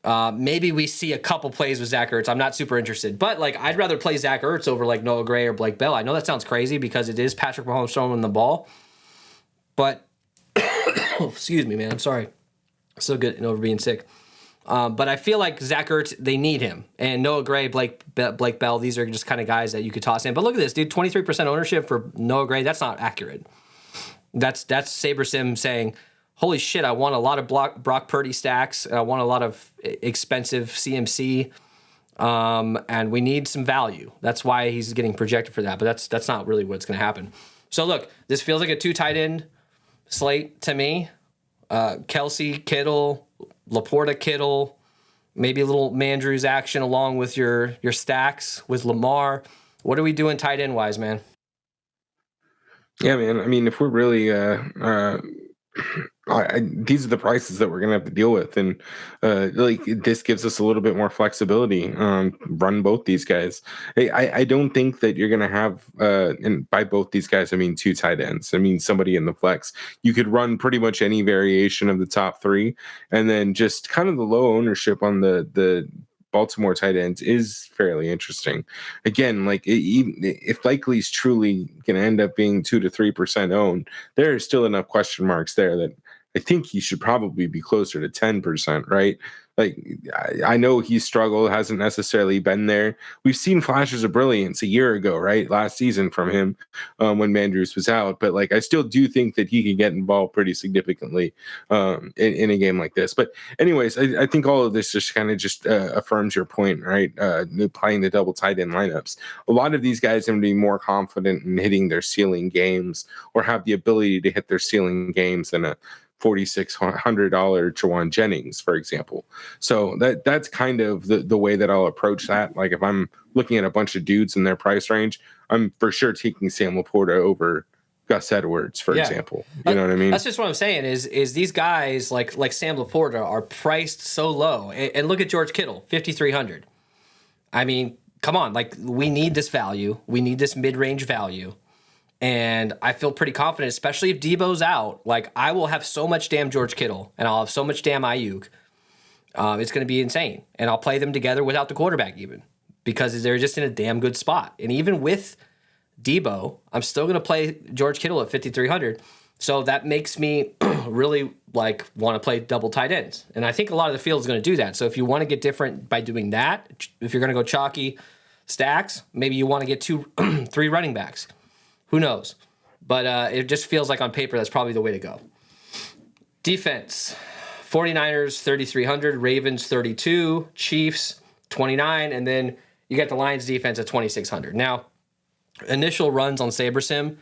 Speaker 2: Maybe we see a couple plays with Zach Ertz. I'm not super interested, but like I'd rather play Zach Ertz over like Noah Gray or Blake Bell. I know that sounds crazy because it is Patrick Mahomes throwing the ball, but excuse me, man, I'm sorry. So good and over being sick. But I feel like Zach Ertz, they need him, and Noah Gray, Blake Bell. These are just kind of guys that you could toss in. But look at this, dude. 23% ownership for Noah Gray. That's not accurate. That's SaberSim saying, holy shit, I want a lot of Brock Purdy stacks. I want a lot of expensive CMC, and we need some value. That's why he's getting projected for that, but that's not really what's going to happen. So look, this feels like a 2 tight end slate to me. Kelce, Kittle, Laporta, Kittle, maybe a little Mandrews action along with your stacks with Lamar. What are we doing tight end wise, man?
Speaker 1: Yeah, man. I mean, if we're really these are the prices that we're gonna have to deal with, and this gives us a little bit more flexibility. Run both these guys. I don't think that you're gonna have and by both these guys I mean 2 tight ends. I mean somebody in the flex. You could run pretty much any variation of the top 3, and then just kind of the low ownership on the Baltimore tight ends is fairly interesting. Again, like even if Likely's truly going to end up being 2 to 3% owned, there are still enough question marks there that I think he should probably be closer to 10%, right? Like, I know he's struggled, hasn't necessarily been there. We've seen flashes of brilliance a year ago, right? Last season from him when Mandrews was out. But like, I still do think that he can get involved pretty significantly in a game like this. But anyways, I think all of this just kind of just affirms your point, right? Playing the double tight end lineups. A lot of these guys are going to be more confident in hitting their ceiling games or have the ability to hit their ceiling games than a $4,600 Jawan Jennings, for example. So that's kind of the way that I'll approach that. Like if I'm looking at a bunch of dudes in their price range, I'm for sure taking Sam Laporta over Gus Edwards, for example. You know what I mean?
Speaker 2: That's just what I'm saying is these guys like Sam Laporta are priced so low. And look at George Kittle, 5,300. I mean, come on, like we need this value. We need this mid-range value. And I feel pretty confident, especially if Debo's out. Like, I will have so much damn George Kittle, and I'll have so much damn Ayuk. It's going to be insane. And I'll play them together without the quarterback even, because they're just in a damn good spot. And even with Debo, I'm still going to play George Kittle at 5,300. So that makes me really, like, want to play double tight ends. And I think a lot of the field is going to do that. So if you want to get different by doing that, if you're going to go chalky stacks, maybe you want to get 3 running backs. Who knows? But it just feels like on paper that's probably the way to go. Defense. 49ers, 3,300. Ravens, 32. Chiefs, 29. And then you got the Lions defense at 2,600. Now, initial runs on SaberSim,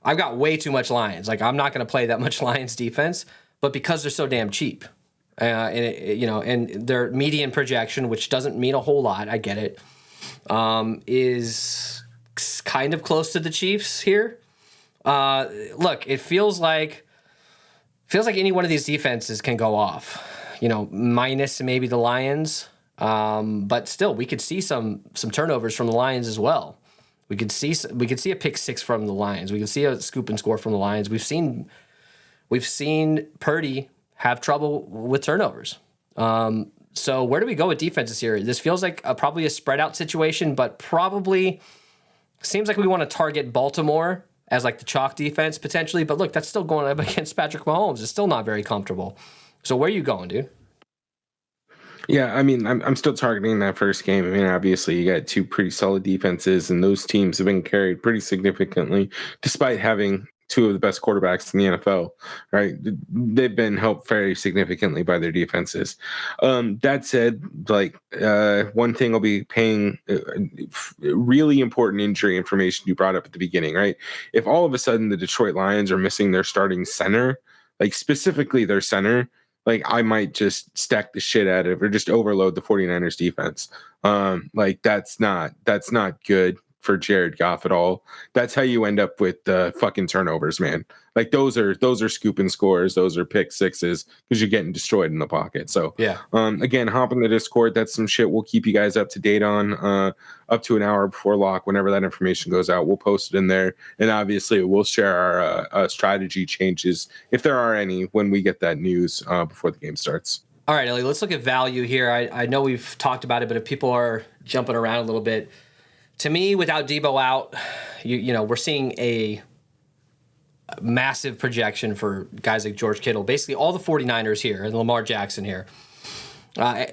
Speaker 2: I've got way too much Lions. Like, I'm not going to play that much Lions defense, but because they're so damn cheap. And their median projection, which doesn't mean a whole lot, I get it, is kind of close to the Chiefs here. Look, it feels like any one of these defenses can go off, minus maybe the Lions. But still, we could see some turnovers from the Lions as well. We could see a pick 6 from the Lions. We could see a scoop and score from the Lions. We've seen Purdy have trouble with turnovers. So where do we go with defenses here? This feels like probably a spread out situation, but probably seems like we want to target Baltimore as like the chalk defense potentially. But look, that's still going up against Patrick Mahomes. It's still not very comfortable. So where are you going, dude?
Speaker 1: Yeah, I mean, I'm still targeting that first game. I mean, obviously, you got 2 pretty solid defenses, and those teams have been carried pretty significantly, despite having 2 of the best quarterbacks in the NFL, right? They've been helped very significantly by their defenses. That said, like, one thing I'll be paying really important injury information you brought up at the beginning, right? If all of a sudden the Detroit Lions are missing their starting center, like specifically their center, like I might just stack the shit out of it or just overload the 49ers defense. Like that's not good for Jared Goff at all. That's how you end up with fucking turnovers, man. Like those are scoop and scores. Those are pick 6s because you're getting destroyed in the pocket. So
Speaker 2: yeah.
Speaker 1: Again, hop in the Discord. That's some shit we'll keep you guys up to date on up to an hour before lock. Whenever that information goes out, we'll post it in there. And obviously we'll share our strategy changes, if there are any, when we get that news before the game starts.
Speaker 2: All right, Ellie, let's look at value here. I know we've talked about it, but if people are jumping around a little bit, to me, without Debo out, we're seeing a massive projection for guys like George Kittle, basically all the 49ers here and Lamar Jackson here.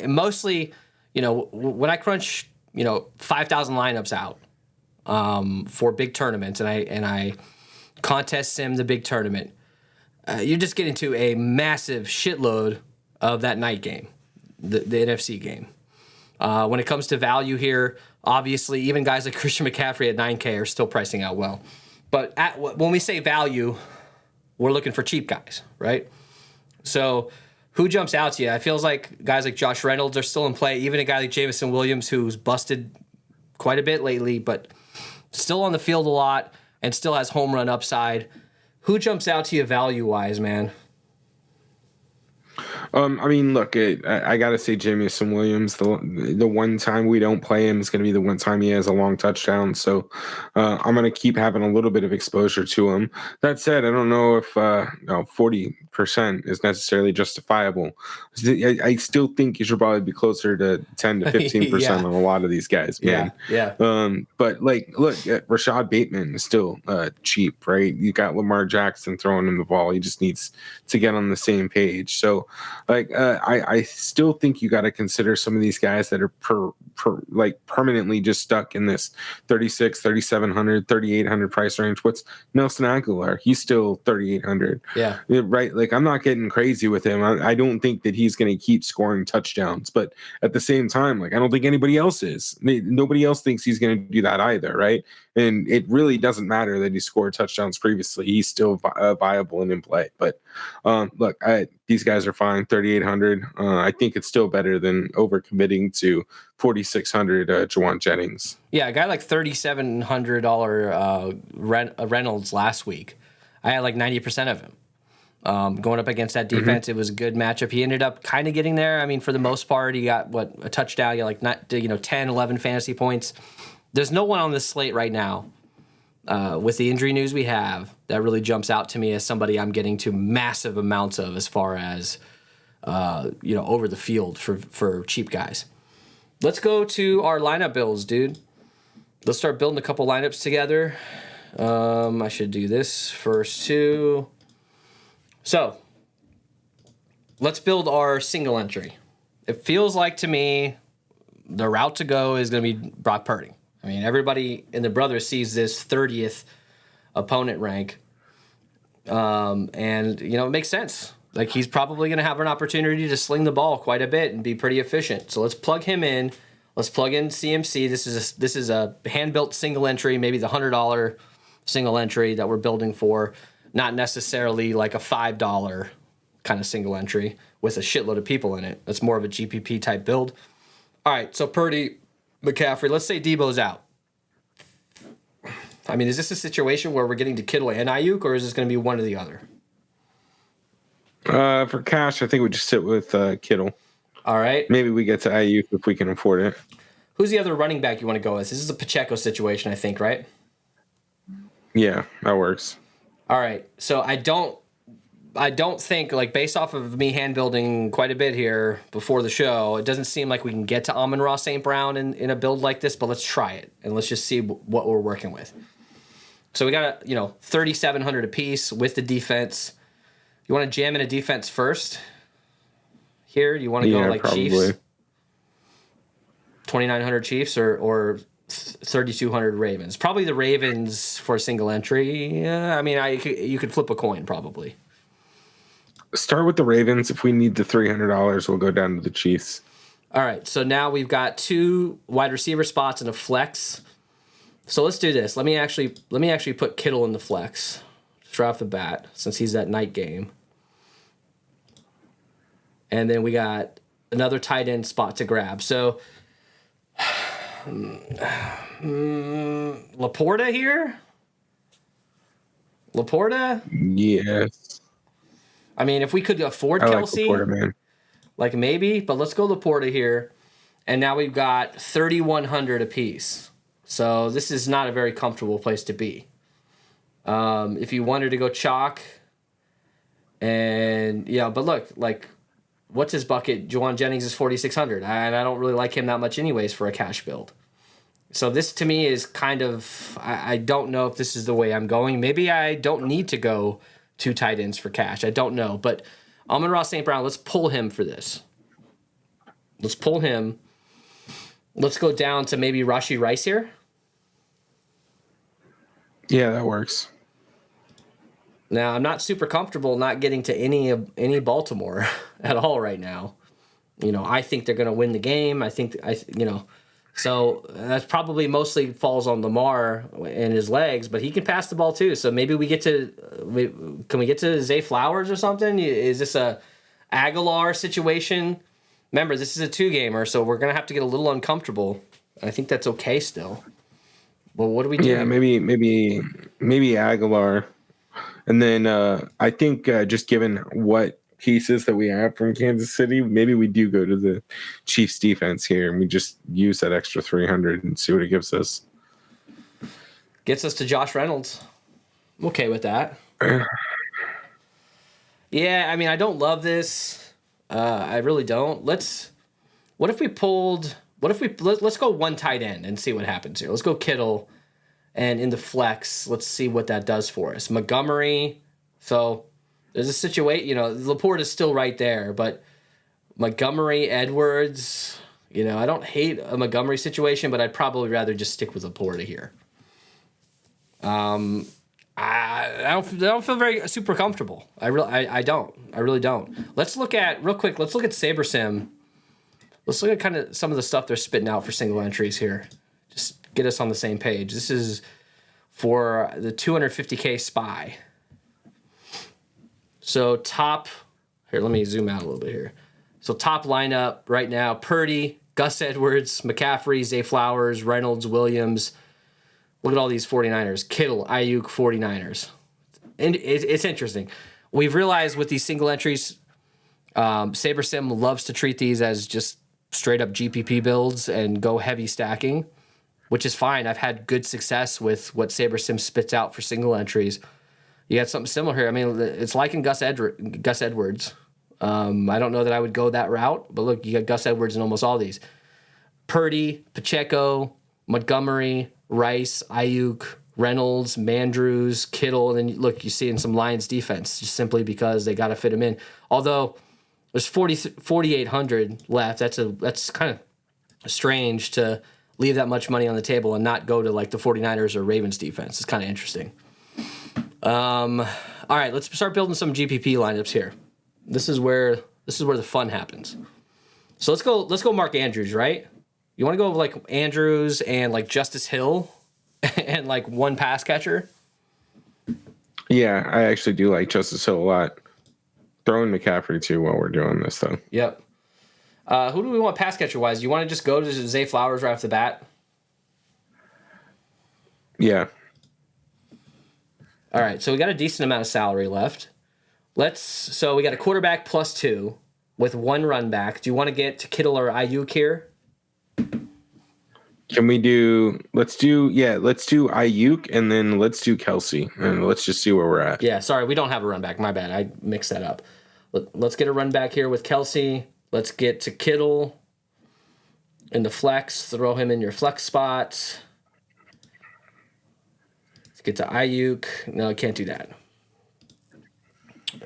Speaker 2: Mostly, when I crunch, 5,000 lineups out for big tournaments and I contest sim the big tournament, you're just getting to a massive shitload of that night game, the NFC game. When it comes to value here, obviously, even guys like Christian McCaffrey at 9K are still pricing out well. But when we say value, we're looking for cheap guys, right? So who jumps out to you? It feels like guys like Josh Reynolds are still in play. Even a guy like Jameson Williams, who's busted quite a bit lately, but still on the field a lot and still has home run upside. Who jumps out to you value-wise, man?
Speaker 1: I mean, look, I got to say Jameson Williams, the one time we don't play him is going to be the one time he has a long touchdown. So I'm going to keep having a little bit of exposure to him. That said, I don't know if 40% is necessarily justifiable. I still think you should probably be closer to 10 to 15%
Speaker 2: yeah.
Speaker 1: on a lot of these guys, man.
Speaker 2: Yeah.
Speaker 1: But like, look, Rashad Bateman is still cheap, right? You got Lamar Jackson throwing him the ball. He just needs to get on the same page. So Like I still think you got to consider some of these guys that are like permanently just stuck in this 36, 3,700, 3,800 price range. What's Nelson Aguilar? He's still 3,800.
Speaker 2: Yeah.
Speaker 1: Right. Like I'm not getting crazy with him. I don't think that he's going to keep scoring touchdowns, but at the same time, like I don't think anybody else is. Nobody else thinks he's going to do that either. Right. And it really doesn't matter that he scored touchdowns previously. He's still viable and in play. But look, these guys are fine. 3,800. I think it's still better than overcommitting to 4,600 Juwan Jennings.
Speaker 2: Yeah, a guy like $3,700 Reynolds last week. I had like 90% of him. Going up against that defense, It was a good matchup. He ended up kind of getting there. I mean, for the most part, he got a touchdown. He got like 10, 11 fantasy points. There's no one on this slate right now with the injury news we have that really jumps out to me as somebody I'm getting to massive amounts of as far as over the field for cheap guys. Let's go to our lineup builds, dude. Let's start building a couple lineups together. I should do this first too. So let's build our single entry. It feels like to me the route to go is going to be Brock Purdy. I mean, everybody in the Brothers sees this 30th opponent rank. And, it makes sense. Like, he's probably going to have an opportunity to sling the ball quite a bit and be pretty efficient. So let's plug him in. Let's plug in CMC. This is a hand-built single entry, maybe the $100 single entry that we're building for, not necessarily like a $5 kind of single entry with a shitload of people in it. It's more of a GPP type build. All right, so Purdy, McCaffrey, let's say Debo's out. I mean, is this a situation where we're getting to Kittle and Ayuk, or is this going to be one or the other?
Speaker 1: For cash, I think we just sit with Kittle.
Speaker 2: All right.
Speaker 1: Maybe we get to Ayuk if we can afford it.
Speaker 2: Who's the other running back you want to go with? This is a Pacheco situation, I think, right?
Speaker 1: Yeah, that works.
Speaker 2: All right. So I don't think, like, based off of me hand building quite a bit here before the show, it doesn't seem like we can get to Amon-Ra St. Brown in a build like this, but let's try it and let's just see what we're working with. So we got 3,700 apiece with the defense. You want to jam in a defense first here? You want to go like probably. Chiefs? 2,900 Chiefs or 3,200 Ravens? Probably the Ravens for a single entry. Yeah, I mean, you could flip a coin probably.
Speaker 1: Start with the Ravens. If we need the $300, we'll go down to the Chiefs.
Speaker 2: All right. So now we've got 2 wide receiver spots and a flex. So let's do this. Let me actually put Kittle in the flex just right off the bat, since he's that night game. And then we got another tight end spot to grab. So Laporta here? Laporta?
Speaker 1: Yes.
Speaker 2: I mean, if we could afford Kelsey,
Speaker 1: like Laporta, man.
Speaker 2: Like maybe, but let's go Laporta here. And now we've got 3,100 apiece. So this is not a very comfortable place to be. If you wanted to go chalk, but look, like, what's his bucket? Juwan Jennings is 4,600, and I don't really like him that much anyways for a cash build. So this to me is kind of, I don't know if this is the way I'm going. Maybe I don't need to go 2 tight ends for cash. I don't know. But Amon-Ra St. Brown, let's pull him for this. Let's pull him. Let's go down to maybe Rashee Rice here.
Speaker 1: Yeah, that works.
Speaker 2: Now, I'm not super comfortable not getting to any Baltimore at all right now. I think they're going to win the game. So that probably mostly falls on Lamar and his legs, but he can pass the ball too. So maybe can we get to Zay Flowers or something? Is this a Aguilar situation? Remember, this is a 2-gamer, so we're going to have to get a little uncomfortable. I think that's okay still. Well, what do we do?
Speaker 1: Yeah, maybe Aguilar. And then I think just given what pieces that we have from Kansas City, maybe we do go to the Chiefs defense here and we just use that extra 300 and see what it gives us.
Speaker 2: Gets us to Josh Reynolds. I'm okay with that. Yeah, I mean, I don't love this. I really don't. Let's go 1 tight end and see what happens here. Let's go Kittle, and in the flex, let's see what that does for us. Montgomery. So there's a situation, Laporte is still right there, but Montgomery, Edwards. You know, I don't hate a Montgomery situation, but I'd probably rather just stick with Laporta here. I don't feel very super comfortable. I really don't. Let's look at SaberSim. Let's look at kind of some of the stuff they're spitting out for single entries here. Just get us on the same page. This is for the 250K SPY. So here, let me zoom out a little bit here. So top lineup right now, Purdy, Gus Edwards, McCaffrey, Zay Flowers, Reynolds, Williams. Look at all these 49ers. Kittle, Ayuk, 49ers. And it's interesting. We've realized with these single entries, SaberSim loves to treat these as just straight up GPP builds and go heavy stacking, which is fine. I've had good success with what SaberSim spits out for single entries. You got something similar here. I mean, it's like in Gus Edwards. I don't know that I would go that route, but look, you got Gus Edwards in almost all these. Purdy, Pacheco, Montgomery, Rice, Ayuk, Reynolds, Mandrews, Kittle, and then look, you see in some Lions defense just simply because they got to fit him in. Although there's 4,800 left. That's kind of strange to leave that much money on the table and not go to like the 49ers or Ravens defense. It's kind of interesting. All right, let's start building some GPP lineups here. This is where the fun happens. So let's go Mark Andrews, right? You want to go like Andrews and like Justice Hill and like one pass catcher?
Speaker 1: Yeah, I actually do like Justice Hill a lot. Throw in McCaffrey too while we're doing this though.
Speaker 2: Yep. Who do we want pass catcher wise? You want to just go to Zay Flowers right off the bat?
Speaker 1: Yeah.
Speaker 2: All right, so we got a decent amount of salary left. So we got a quarterback +2 with one run back. Do you want to get to Kittle or Ayuk here?
Speaker 1: Can we let's do Ayuk and then let's do Kelsey and let's just see where we're at.
Speaker 2: Yeah, sorry, we don't have a run back. My bad. I mixed that up. Let's get a run back here with Kelsey. Let's get to Kittle in the flex. Throw him in your flex spot. Let's get to Ayuk. No, I can't do that.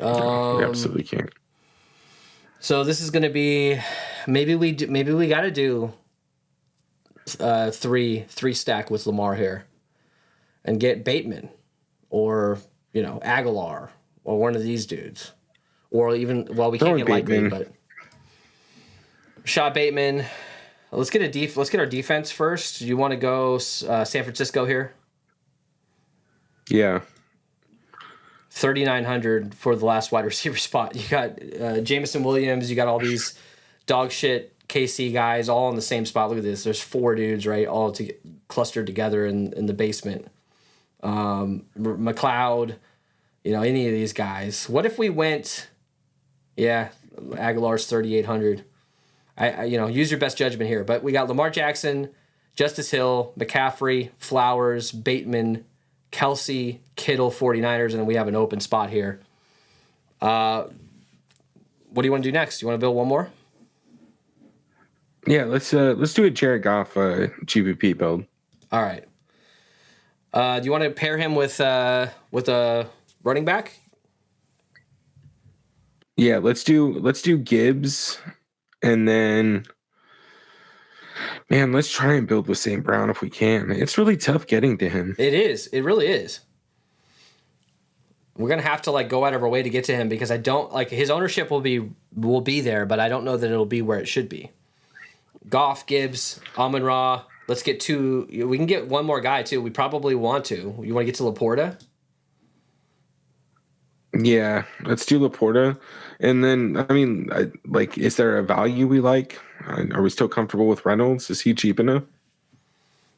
Speaker 1: We absolutely can't.
Speaker 2: So this is going to be maybe we got to do three stack with Lamar here and get Bateman or Aguilar or one of these dudes, or even we can't get Likely, but Rashad Bateman. Let's get our defense first. Do you want to go San Francisco here?
Speaker 1: Yeah.
Speaker 2: 3,900 for the last wide receiver spot. You got Jameson Williams. You got all these dog shit KC guys all in the same spot. Look at this. There's 4 dudes, right, all clustered together in the basement. McLeod, any of these guys. What if we went? Yeah, Aguilar's 3,800. I use your best judgment here. But we got Lamar Jackson, Justice Hill, McCaffrey, Flowers, Bateman, Kelsey, Kittle, 49ers, and then we have an open spot here. What do you want to do next? You want to build one more?
Speaker 1: Yeah, let's do a Jared Goff GPP build.
Speaker 2: All right. Do you want to pair him with a running back?
Speaker 1: Yeah, let's do Gibbs, and then let's try and build with St. Brown if we can. It's really tough getting to him.
Speaker 2: It is. It really is. We're gonna have to go out of our way to get to him because I don't his ownership will be there, but I don't know that it'll be where it should be. Goff, Gibbs, Amon-Ra. Let's get 2. We can get one more guy too. We probably want to. You want to get to Laporta?
Speaker 1: Yeah, let's do Laporta. And then, is there a value we like? Are we still comfortable with Reynolds? Is he cheap enough?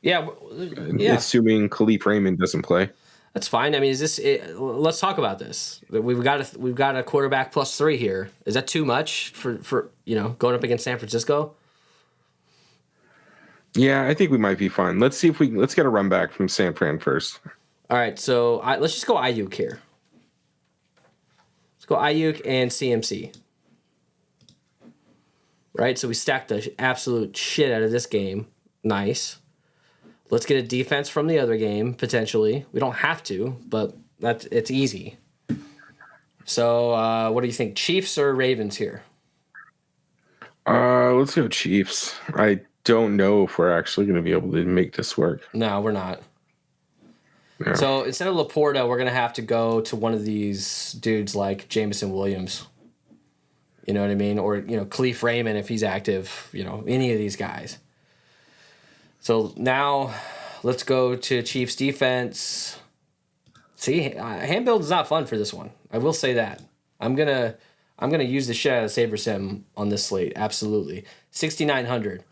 Speaker 2: Yeah.
Speaker 1: Assuming Khalif Raymond doesn't play.
Speaker 2: That's fine. I mean, let's talk about this. We've got a quarterback +3 here. Is that too much for going up against San Francisco?
Speaker 1: Yeah, I think we might be fine. Let's get a run back from San Fran first.
Speaker 2: All right, so let's just go Ayuk here. Let's go Ayuk and CMC. Right, so we stacked the absolute shit out of this game. Nice. Let's get a defense from the other game, potentially. We don't have to, but it's easy. So what do you think, Chiefs or Ravens here?
Speaker 1: Let's go Chiefs. I don't know if we're actually going to be able to make this work.
Speaker 2: No, we're not.
Speaker 1: Yeah.
Speaker 2: So instead of Laporta, we're going to have to go to one of these dudes like Jameson Williams. You know what I mean? Or, Khalif Raymond if he's active, any of these guys. So now let's go to Chiefs defense. See, hand build is not fun for this one. I will say that. I'm gonna use the shit out of Saber Sim on this slate. Absolutely, 6,900.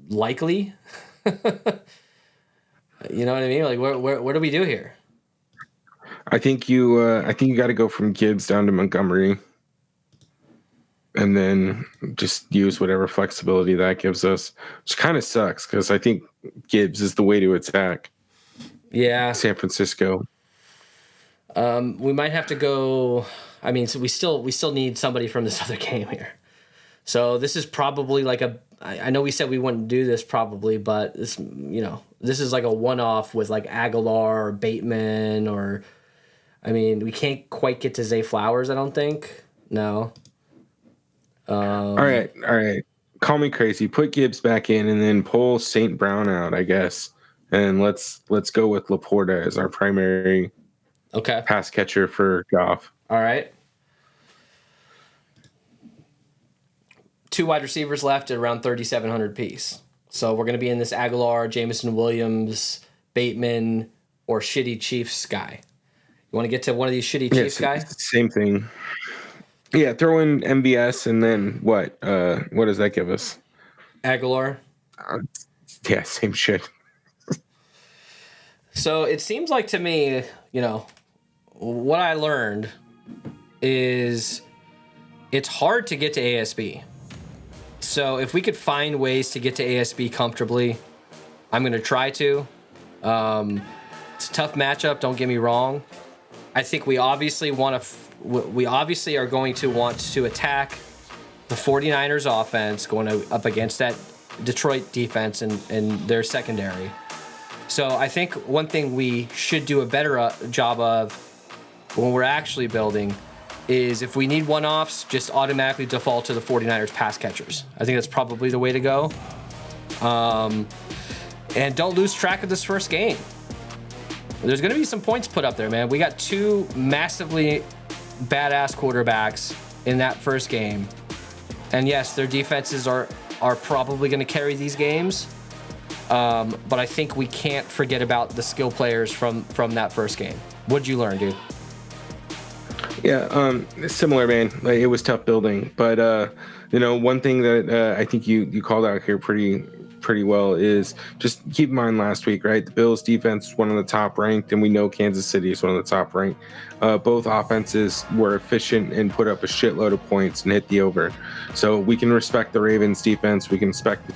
Speaker 2: Likely. You know what I mean? Like, what do we do here?
Speaker 1: I think you got to go from Gibbs down to Montgomery, and then just use whatever flexibility that gives us, which kind of sucks because I think Gibbs is the way to attack.
Speaker 2: Yeah,
Speaker 1: San Francisco.
Speaker 2: We might have to go. I mean, so we still need somebody from this other game here. So this is probably like I know we said we wouldn't do this probably, but this is like a one-off with like Aguilar or Bateman or, I mean, we can't quite get to Zay Flowers, I don't think. No.
Speaker 1: All right. Call me crazy. Put Gibbs back in and then pull St. Brown out, I guess. And let's go with Laporta as our primary pass catcher for Goff.
Speaker 2: All right. 2 wide receivers left at around 3,700 piece. So we're going to be in this Aguilar, Jameson Williams, Bateman, or shitty Chiefs guy. You want to get to one of these shitty Chiefs guys?
Speaker 1: Same thing. Yeah, throw in MVS and then what? What does that give us?
Speaker 2: Aguilar.
Speaker 1: Yeah, same shit.
Speaker 2: So it seems like to me, what I learned is it's hard to get to ASB. So if we could find ways to get to ASB comfortably, I'm going to try to. It's a tough matchup, don't get me wrong. I think we obviously are going to want to attack the 49ers offense going up against that Detroit defense and their secondary. So I think one thing we should do a better job of when we're actually building is if we need one-offs, just automatically default to the 49ers pass catchers. I think that's probably the way to go. And don't lose track of this first game. There's going to be some points put up there, man. We got 2 massively badass quarterbacks in that first game. And yes, their defenses are probably going to carry these games. But I think we can't forget about the skill players from that first game. What'd you learn, dude?
Speaker 1: Yeah, similar, man. Like, it was tough building, but one thing that I think you called out here pretty well is just keep in mind last week, right? The Bills defense is one of the top ranked, and we know Kansas City is one of the top ranked. Both offenses were efficient and put up a shitload of points and hit the over. So we can respect the Ravens defense, we can respect the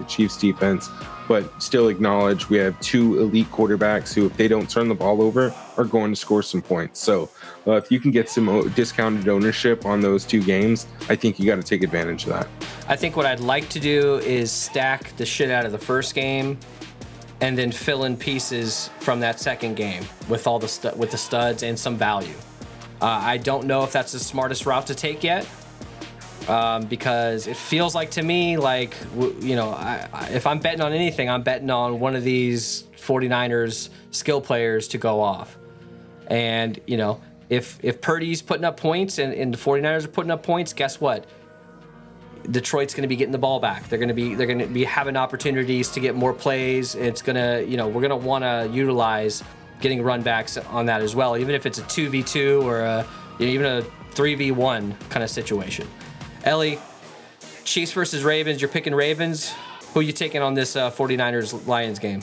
Speaker 1: Chiefs defense, but still acknowledge we have 2 elite quarterbacks who, if they don't turn the ball over, are going to score some points. So if you can get some discounted ownership on those 2 games, I think you got to take advantage of that.
Speaker 2: I think what I'd like to do is stack the shit out of the first game and then fill in pieces from that second game with all the with the studs and some value. I don't know if that's the smartest route to take yet, because it feels like to me like, if I'm betting on anything, I'm betting on one of these 49ers skill players to go off. And, if Purdy's putting up points and the 49ers are putting up points, guess what? Detroit's going to be getting the ball back. They're going to be having opportunities to get more plays. It's going to, we're going to want to utilize getting run backs on that as well, even if it's a 2v2 or even a 3v1 kind of situation. Ellie, Chiefs versus Ravens. You're picking Ravens. Who are you taking on this 49ers-Lions game?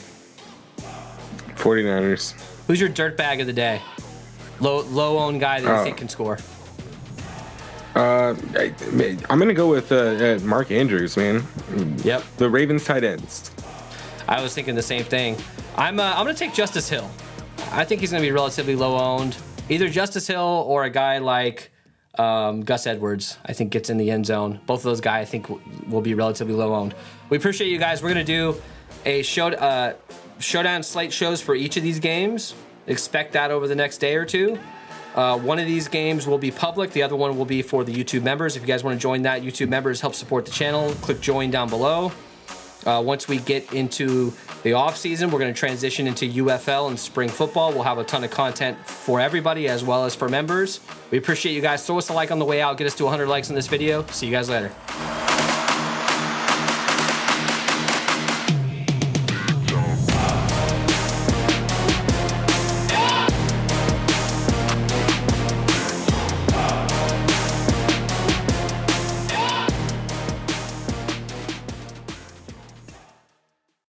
Speaker 1: 49ers.
Speaker 2: Who's your dirtbag of the day? Low-owned guy that you think can score? I'm
Speaker 1: gonna go with Mark Andrews, man.
Speaker 2: Yep.
Speaker 1: The Ravens tight ends.
Speaker 2: I was thinking the same thing. I'm gonna take Justice Hill. I think he's gonna be relatively low-owned. Either Justice Hill or a guy like Gus Edwards, I think, gets in the end zone. Both of those guys, I think, will be relatively low-owned. We appreciate you guys. We're gonna do a showdown slate shows for each of these games. Expect that over the next day or two. One of these games will be public. The other one will be for the YouTube members. If you guys want to join that, YouTube members help support the channel. Click join down below. Once we get into the off season, we're going to transition into UFL and spring football. We'll have a ton of content for everybody as well as for members. We appreciate you guys. Throw us a like on the way out. Get us to 100 likes on this video. See you guys later.